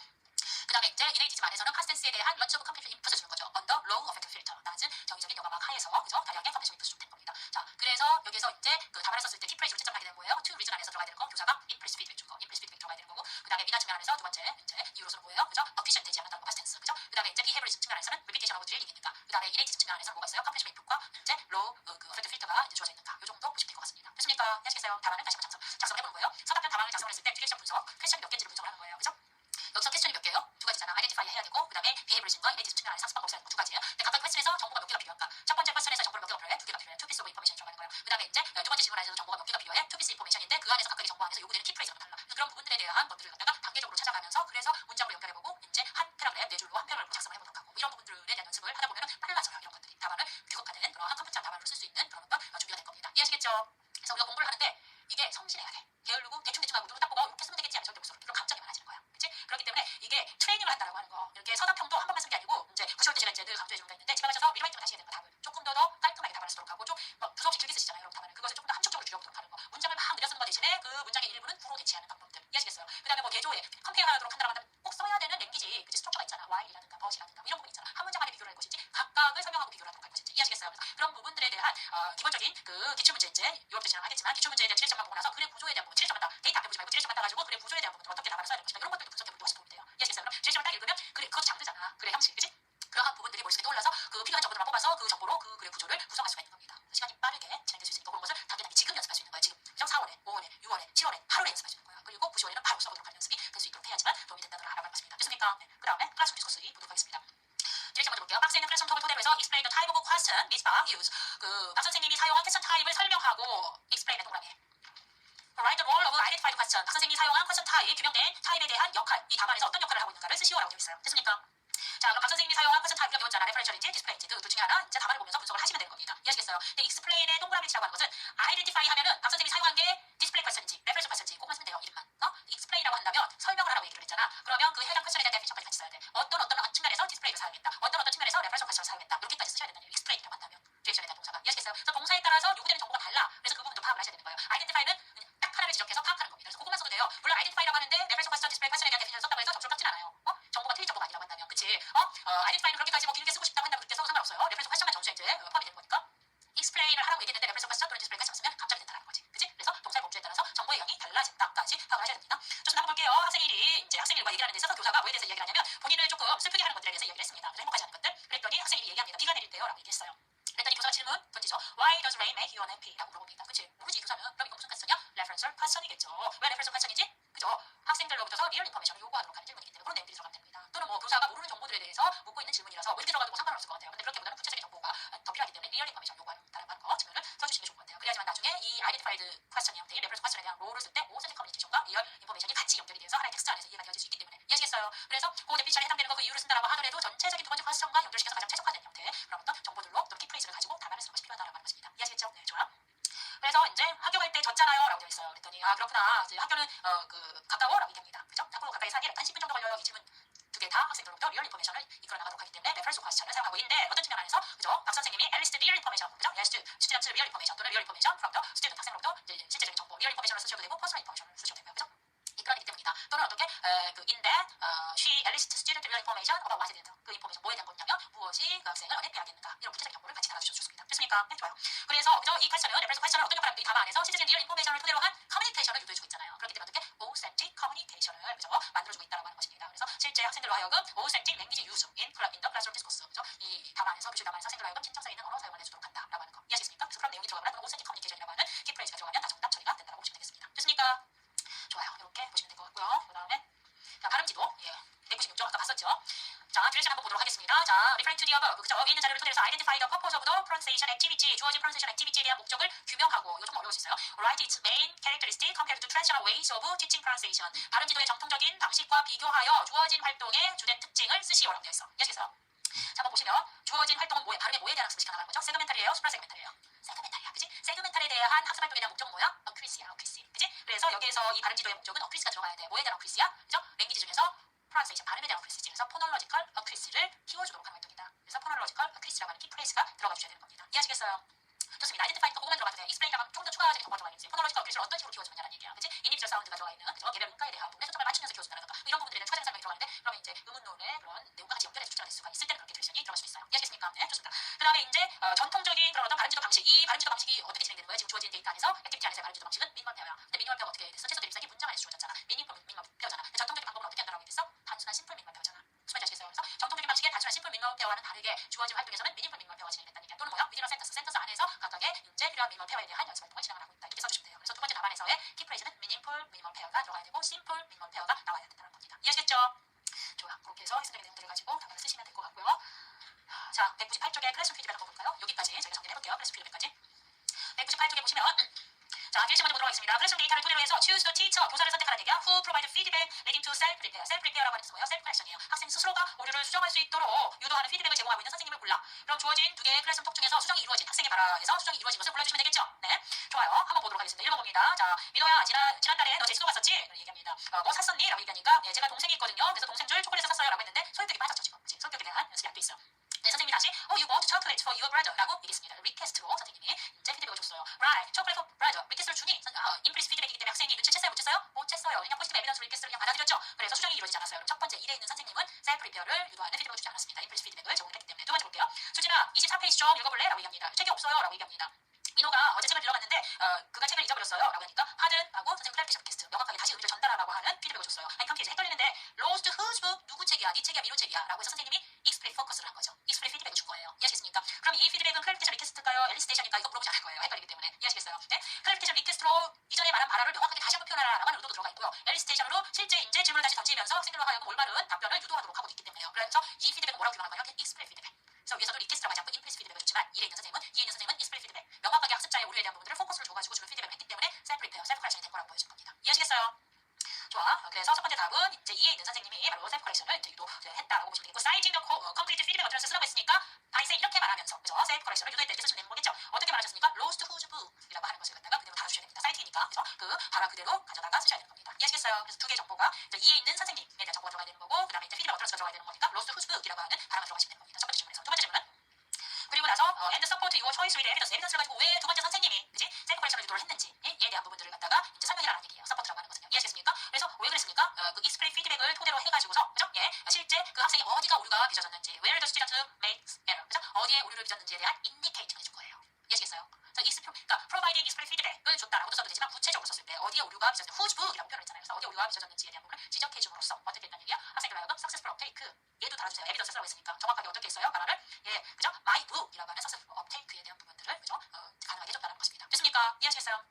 S1: 그 다음에 이제 이네이티즘 안에서는 파스텐스에 대한 런치 오브 컴퓨터 인풋을 주는 거죠. 언더 로우 어펙트 필터 낮은 정의적인 여과막 하에서 그죠? 다량의 컴퓨터 인풋을 주면 되는 겁니다. 자, 그래서 여기서 이제 그 답안을 썼을 때 키프레이즈로 채점하게 되는 거예요. 투 리즌 안에서 들어가야 되는 거 교사가 인플리스 피드백 준 거, 인플리스 피드백 들어가야 되는 거고 그 다음에 미나 측면 안에서 두 번째 이제 이유로서는 뭐예요? 그죠? 어피션 되지 않았다는 거 파스텐스 그죠? 그 다음에 이제 비헤이브리즘 측면 안에서는 리피테이션하고 드릴링이 있는가? 그 다음에 이네이티즘 측면 안에서는 뭐가 있어요? 컴퓨터 인풋과 이제 로우 그 어펙트 필터가 이제 주어져 있는가? 요 정도 보시면 될 것 같습니다. 됐습니까? 하시겠어요? 답안을 다시 한번 작성을 해보는 거예요. 서답형 답안을 작성을 했을 때 디렉션 분석, 퀘스천이 몇 개인지를 분석을 하는 거예요. 그죠? 여기서 퀘스천이 몇 개예요? 두 가지잖아. 아이덴티파이 해야 되고 그 다음에 비헤이브리즘과 이네이티즘 측면 안에 학습 방법 써야 되고 두 가지예요. 근데 각각 퀘스천에서 정보가 몇 개가 필요한가? 첫 번째 퀘스천에서 정보를 몇 개가 필요해? 두 개가 필요해. 투 피스 오브 인포메이션이 들어가는 거예요. 그 다음에 이제 두 번째 질문 안에서 정보가 몇 개가 필요해? 투 피스 인포메이션인데 그 안에서 각각의 정보 안에서 요구되는 키프레이즈가 달라. 그래서 그런 부분들에 대한 것들을 갖다가 단계적으로 찾아가면서 그래서 문장으로 연결해보고 이제 한 패러그램 네 줄로 한 편을 작성을 해보도록 하고 이런 부분들에 대한 연습을 하다 보면 빨라져요. 이런 것들이 답안을 규격화된 그러한 컴퓨터 답안으로 쓸 수 있는 그런 어떤 준비가 될 겁니다. 이해하시겠죠? 그래서 우리가 공부를 하는데 이게 성실해야 돼. 게으르고 대충대충 하고 눈을 딱 보고 이렇게 쓰면 되겠지 하면 절대 못 써. 이런 감정이 많아지는 거야. 그치? 그렇기 때문에 이게 트레이닝을 한다라고 하는 거 이렇게 서답형도 한 번만 쓴 게 아니고 이제 90월 때 제가 이제 늘 강조해 주는 게 있는데 집에 가셔서 리라이팅을 다시 해야 되는 거 답을 조금 더 깔끔하게 답안을 쓰도록 하고 좀막 두서없이 길게 쓰시잖아요. 여러분 답안을 그것을 조금 더 함축적으로 줄여보도록 하는 거 문장을 막 늘려 쓰는 거 대신에 그 문장의 일부는 구로 대체하는 방법들 이해하시겠어요? 그 다음에 뭐 개조에 컴페어하도록 한다고 한다면 꼭 써야 되는 랭귀지 그치 스트럭처가 있잖아. while이라든가 but이라든가 이런 부분이 있잖아. 한 문장 안에 비교를 할 것인지 각각을 설명하고 비교를 하도록 할 것인지 이해하시겠어요? 그래서 그런 부분들에 대한 기본적인 그 기출문제 이제 6월 때 진행하겠지만 기출문제에 대한 지적점만 보고 나서 글의 구조에 대한 부분 지적점만 딱 데이터 앞에 보지 말고 지적점만 따가지고 글의 구조에 대한 부분들 어떻게 답안을 써야 될 것인가 이런 것들도 분석해보는 것이 도움이 돼요. 이해하시겠어요? 그럼 지적점을 딱 읽으면 그래 그것도 장르잖아. 그래 형식 그치? 그러한 부분들이 머릿속에 떠올라서 그 필요한 정보들만 뽑아서 그 정보로 그 글의 구조를 구성할 수가 있는 겁니다. 시간이 빠르게 진행될 수 있으니까 그런 것을 단계단계 지금 연습할 수 있는 거예요. 지금. 그죠? explain the type of question Miss Park used. 박 선생님이 사용한 퀘스천 타입을 설명하고 explain의 동그라미. Write the role of identified question. 박 선생님이 사용한 퀘스천 타입, 규명된 타입에 대한 역할, 이 답안에서 어떤 역할을 하고 있는가를 쓰시오라고 되어 있어요. 됐습니까? 자, 그럼 박 선생님이 사용한 퀘스천 타입 우리가 배웠잖아. 레퍼런셜인지 디스플레이인지 그 둘 중에 하나 이제 답안을 보면서 분석을 하시면 되는 겁니다. 이해하시겠어요? 근데 explain의 동그라미 치라고 하는 것은 identify 하면은 박 선생님이 사용한 게 디스플레이 퀘스천인지 레퍼런셜 퀘스천인지 꼭만 쓰면 돼요. 이름만. explain이라고 한다면 설명을 하라고 얘기를 했잖아. 그러면 그 해당 퀘스천에 대한 데피니션까지 같이 써야 돼. 어떤 측면에서 디스플레이를 사용했다. 어떤 측면에서 레퍼런셜 퀘스천을 사용했다. 이렇게까지 쓰셔야 된다는 explain이라고 한다면 리액션에 대한 동사가. 이해하시겠어요? 그래서 동사에 따라서 요구되는 정보가 달라. 그래서 그 부분도 파악을 하셔야 되는 거예요. identify는 딱 하나를 지적해서 파악하는 겁니다. 그래서 그것만 써도 돼요. 물론 identify라고 하는데 레퍼런셜 퀘스천, 디스플레이 퀘스천에 대한 데피니션을 썼다고 해서 적절하진 않아요. 정보가 틀린 정보가 아니라고 한다면, 그치? identify는 그렇게까지 뭐 길게 쓰고 싶다고 한다면 그렇게 써도 상관없어요. 레퍼런셜 퀘스천만 점수에 이제 포함이 되는 거니까. explain을 하라고 얘기했는데 레퍼런셜 퀘스천 또는 디스플레이 퀘스천 쓰면 갑자기 된다는 거지. 그치? 그래서 동사의 범주에 따라서 정보의 양이 달라진다까지 파악을 하셔야 됩니다. 좋습니다. 한번 볼게요. 학생 1과 얘기하는 데 있어서 교사가 뭐에 대해서 이야기를 하냐면 본인을 조금 슬프게 하는 것들에 대해서 이야기를 했습니다. 그래서 행복하지 않은 것들. 그랬더니 학생 1이 얘기합니다. 비가 내린대요 라고 얘기했어요. 그랬더니 교사가 질문 던지죠. Why does rain make you unhappy? 라고 물어봅니다. 그치? 모르지 교사는. 그럼 이건 무슨 퀘스천이야? 레퍼런셜 퀘스천이겠죠. 왜 레퍼런셜 퀘스천이지? 그죠? 학생들로부터 리얼 인포메이션을 요구하도록 하는 질문이기 때문에 그런 내용들이 들어가면 됩니다. 또는 뭐 교사가 모르는 정보들에 대해서 묻고 있는 질문이라서 뭐 이렇게 들어가도 뭐 상관없을 것 같아요. 근데 그렇게보다는 구체적인 정보가 더 필요하기 때문에 리얼 인포메이션 요구한다는 거 측면을 써주시는 게 좋을 것 같아요. 그래야지만 나중에 이 아이덴티파이드 퀘스천의 형태인 레퍼런셜 퀘스천에 대한 롤을 쓸 때 오센틱 커뮤니케이션과 리얼 인포메이션이 같이 연결이 돼서 하나의 텍스트 안에서 이해가 되어질 수 있기 때문에. 이해하시겠어요? 그래서 그 데피니션에 해당되는 거 그 이유를 쓴다라고 하더라도 전체적인 두 번째 퀘스천과 연결시켜서 가장 최적화된 형태 그런 어떤 정보들로 또는 키프레이즈를 가지고 답안을 쓰는 것이 필요하다라고 하는 것입니다. 이해하시겠죠? 네, 좋아요. 그래서 이제 학교 갈 때 졌잖아요 라고 되어 있어요. 그랬더니 그렇구나. 이제 학교는 가까워 라고 얘기합니다. 그죠? 학교 가까이 사니 한 10분 정도 걸려요. 이 질문 두 개 다 학생들로부터 리얼 인포메이션을 이끌어 나가도록 하기 때문에 레퍼런셜 퀘스천을 사용하고 있는데 어떤 측면 안에서 그죠? 박 선생님이 엘리스트 리얼 인포메이션 그죠? 엘리스트 스튜던트 리얼 인포메이션 또는 리얼 인포메이션 from the 스튜던트 학생으로부터 이제 실제적인 정보 리얼 인포메이션을 쓰셔도 되고 퍼스널 인포메이션을 쓰셔도 되고요. 그죠? 이끌어내기 때문이다. 또는 어떻게 in that she enlisted student real information about what it is. 그 인포메이션 뭐에 대한 거냐면 무엇이 그 학생을 언해피하겠는가 이런 구체적인 정보를 같이 달아주셔도 좋습니다. 됐습니까? 네, 좋아요. 그래서 그죠? 이 퀘스천은 레퍼런셜 퀘스천을 어떤 역할을 하는 이 답안 안에서 실제적인 리얼 인포메이션을 토대로 한 커뮤니케이션을 유도해주고 있잖아요. 그렇기 때문에 어떻게 authentic 커뮤니케이션을 그죠? 만들어주고 있다라고 하는 것입니다. 그래서 실제 학생들로 하여금 authentic language use in the classroom discourse 그죠? 이 답안에서 교실 답안에서 학생들로 하여금 진정성 있는 언어 사용을 해주도록 한다라고 하는 거 이해하시겠습니까? 그래서 그런 내용이 들어가면 authentic communication이라고 하는 키프레이즈가 들어가면 다 정답 처리가 된다고 보시면 되겠습니다. 됐습니까? 좋아요. 이렇게 보시면 될 것 같고요. 그 다음에 자, 발음지도 196조 아까 봤었죠. 자, 듀레이션 한번 보도록 하겠습니다. 자, referring to the above 그죠? 위에 있는 자료를 토대로 해서 identify the purpose of the pronunciation activity 주어진 pronunciation activity에 대한 목적을 규명하고 이거 좀 어려울 수 있어요. Write its main characteristic compared to traditional ways of teaching pronunciation 발음지도의 정통적인 방식과 비교하여 주어진 활동의 주된 특징을 쓰시오라고 되어 있어. 이해하시겠어요? 자, 한번 보시면 주어진 활동은 뭐에 발음의 뭐에 대한 학습을 시켜나가는 거죠? 세그멘탈이에요? 수프라 세그멘탈이에요? 세그멘탈이야, 그치? 세그멘탈에 대한 학습 활동에 대한 목적은 뭐야? 어크리스야, 어크리시, 그치? 그래서 여기에서 이 발음지도의 목적은 어크리스가 들어가야 돼. 뭐에 대한 어크리스야? 그죠? 랭귀지 중에서 pronunciation 발음에 대한 어크리시 중에서 포놀로지컬 어크리시를 키워주도록 하는 활동이다. 그래서 포놀로지컬 어크리시라고 하는 키프레이즈가 들어가 주셔야 되는 겁니다. 이해하시겠어요? 좋습니다. 아이덴티파이가 그것만 들어가도 돼. 익스플레인이랑 조금 더 추가적인 정보가 들어가 있지. 포놀로지컬 어크리시를 어떤 식으로 키워주느냐는 얘기야. 그치? 인디비주얼 사운드가 들어가 있는 그죠? 개별 문가에 대한 부분에 초점을 맞추면서 키워준다든가 이런 부분들에 대한 추가적인 설명이 들어가는데 그러면 이제 의문론의 그런 내용과 같이 연결해서 출제가 될 수가 있을 때는 그렇게 듀레이션이 들어갈 수 있어요. 이해하시겠습니까? 네, 좋습니다. 그 다음에 이제 전통적인 그런 어떤 발음지도 방식 이 발음지도 방식이 어떻게 진행되는 거예요? 지금 주어진 데이터 안에서 액티비티 안에서 발음지도 방식은 미니멀 페어야. 근데 미니멀 페어가 어떻게 됐어? 최소 대입상이 문장 안에서 주어졌잖아. 미니멀 페어잖아. 근데 전통적인 방법은 어떻게 한다라고 얘기했어? 단순한 심플 미니멀 페어잖아. 무슨 말인지 아시겠어요? 그래서 전통적인 방식의 단순한 심플 미니멀 페어와는 다르게 주어진 활동에서는 미니멀 페어가 진행됐다는 얘기야. 또는 뭐야? 위디너 센터스 안에서 각각의 인제 필요한 미니멀 페어에 대한 연습 활동을 진행을 하고 있다. 이렇게 써주시면 돼요. 그래서 두 번째 답안에서의 키프레이즈는 미니풀 미니멀 페어가 들어가야 되고 심플 미니멀 페어가 나와야 된다는 겁니다. 이해하시겠죠? 좋아. 그렇게 해서 해석적인 내용들을 가지고 답안을 쓰시면 될 것 같고요. 자, 198쪽에 클래스룸 피드백 한번 볼까요? 여기까지 저희가 정리를 해볼게요. 클래스룸 피드백까지. 198쪽에 보시면 자, 딜시 먼저 보도록 하겠습니다. 클래스룸 데이터를 토대로 해서 choose the teacher, 교사를 선택하라는 얘기야. Who provide feedback leading to self-prepare. self-prepare라고 하는 뜻은 뭐예요? self-question이에요. 학생 스스로가 오류를 수정할 수 있도록 유도하는 피드백을 제공하고 있는 선생님을 골라. 그럼 주어진 두 개의 클래스룸 톡 중에서 수정이 이루어진 학생의 발화에서 수정이 이루어진 것을 골라주시면 되겠죠? 네, 좋아요. 한번 보도록 하겠습니다. 읽어봅니다. 자, 민호야, 지난달에 너 제주도 갔었지? 얘기합니다. 뭐 샀었니? 라고 얘기하니까 제가 동생이 있거든요. 그래서 동생 줄 초콜릿을 샀어요. 라고 했는데 소유격이 빠졌죠, 지금. 그치? 성격에 대한 연습이 안 돼 있어요. 네, 선생님이 다시 you bought chocolate for your brother 라고 얘기했습니다. 리퀘스트로 선생님이 이제 피드백을 줬어요. Right, chocolate for brother. 리퀘스트를 주니 임플리스 피드백이기 때문에 학생이 눈치 챘어요? 못 챘어요? 못 챘어요. 그냥 포지티브 에비던스 리퀘스트를 그냥 받아들였죠. 그래서 수정이 이루어지지 않았어요. 그럼 첫 번째 1에 있는 선생님은 셀프 리페어를 유도하는 피드백을 주지 않았습니다. 임플리스 피드백을 제공을 했기 때문에 두 번째 볼게요. 수진아 24페이지 좀 읽어볼래? 라고 얘기합니다. 책이 없어요. 라고 얘기합니다. 민호가 어제 책을 빌려갔는데 그가 책을 잊어버렸어요. 라고 하니까 하든하고 선생님 클래리피션 리퀘스트 명확하게 다시 의미를 전달하라고 하는 피드백을 줬어요. 아니 컴퓨터 헷갈리는데 lost whose book 누구 책이야? 네 책이야? 민호 책이야? 라고 해서 선생님이 익스플레이 포커스를 한 거죠. 익스플레이 피드백을 준 거예요. 이해하시겠습니까? 그럼 이 피드백은 클래리피션 리퀘스트일까요? 엘리스테이션일까요? 이거 물어보지 않을 거예요. 헷갈리기 때문에. 이해하시겠어요? 네? 클래리피션 리퀘스트로 이전에 말한 발화를 명확하게 다시 한번 표현하라라고 하는 의도도 들어가 있고요. 엘리스테이션으로 실제 이제 질문을 다시 던지면서 학생들로 하여금 올바른 답변을 유도하도록 하고 있기 때문에요. 그래서 이 피드백은 뭐라고 규명한 거예요? 익스플레이 피드백. 그래서 위에서도 리퀘스트라고 하지 않고 테이프 컬렉션을 유도했다 이렇게 쓰시면 되는 거겠죠. 어떻게 말하셨습니까? 로스트 후즈 북이라고 하는 것을 갖다가 그대로 달아주셔야 됩니다. 사이트이니까. 그래서 그 발화 그대로 가져다가 쓰셔야 되는 겁니다. 이해하시겠어요? 그래서 두 개의 정보가 이제 이에 있는 선생님에 대한 정보가 들어가야 되는 거고, 그 다음에 이제 피드백 어드레스가 들어가야 되는 거니까 로스트 후즈 북이라고 하는 발화가 들어가시면 되는 겁니다. 첫 번째 질문에서. 두 번째 질문은 그리고 나서 and support your choice with evidence를 가지고 왜 두 번째 선생님이 그지 셀프 컬렉션을 유도를 했는지에 대한 부분들을 갖다가 이제 설명해라는 얘기예요. 서포트라고 하는 것은요. 이해하시겠습니까? 그래서 왜 그랬습니까? 그 익스플릿 피드백을 토대로 해가지고서 그죠? 예, 실제 그 학생이 어디가 오류가 빚어졌는지, where the student makes error, 그죠? 어디에 오류를 빚었는지에 대한 인디케이팅을 해준 거예요. 이해하시겠어요? 그러니까 providing explicit feedback을 줬다라고도 써도 되지만 구체적으로 썼을 때 어디에 오류가 빚어졌는지, whose book이라고 표현을 했잖아요. 그래서 어디에 오류가 빚어졌는지에 대한 부분을 지적해줌으로써 어떻게 했다는 얘기야? 학생들 하여금 successful uptake 얘도 달아주세요. 에비던스라고 했으니까 정확하게 어떻게 했어요? 발화를 예, 그죠? my book이라고 하는 successful uptake에 대한 부분들을 그죠? 가능하게 해줬다는 것입니다. 됐습니까? 이해하시겠어요?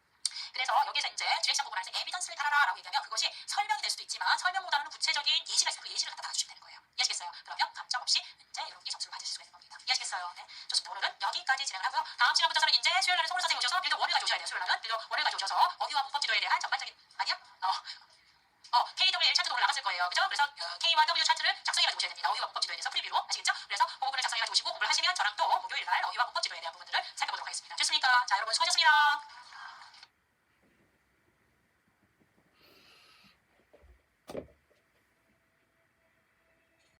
S1: 그래서 여기에서 이제 디렉션 부분 안에서 에비던스를 달아라라고 얘기하면 그것이 설명이 될 수도 있지만 설명보다는 구체적인 예시가 있으면 그 예시를 갖다 달아주시면 되는 거예요. 이해하시겠어요? 그러면 감점 없이 문제 여러분이 점수를 받으실 수가 있는 겁니다. 이해하시겠어요? 네. 좋습니다. 오늘은 여기까지 진행을 하고요. 다음 시간부터는 이제 수요일 날에 송울 선생님 오셔서 빌드 1을 가져오셔야 돼요. 수요일 날은 빌드 1을 가져오셔서 어휘와 문법 지도에 대한 전반적인 아니요? KWL 차트도 오늘 나갔을 거예요. 그죠? 그래서 K와 W 차트를 작성해가지고 오셔야 됩니다. 어휘와 문법 지도에 대해서 프리뷰로 아시겠죠? 그래서 그 부분을 작성해가지고 오시고 공부를 하시면 저랑 또 목요일 날 어휘와 문법 지도에 대한 부분들을 살펴보도록 하겠습니다. 됐습니까? 자, 여러분 수고하셨습니다.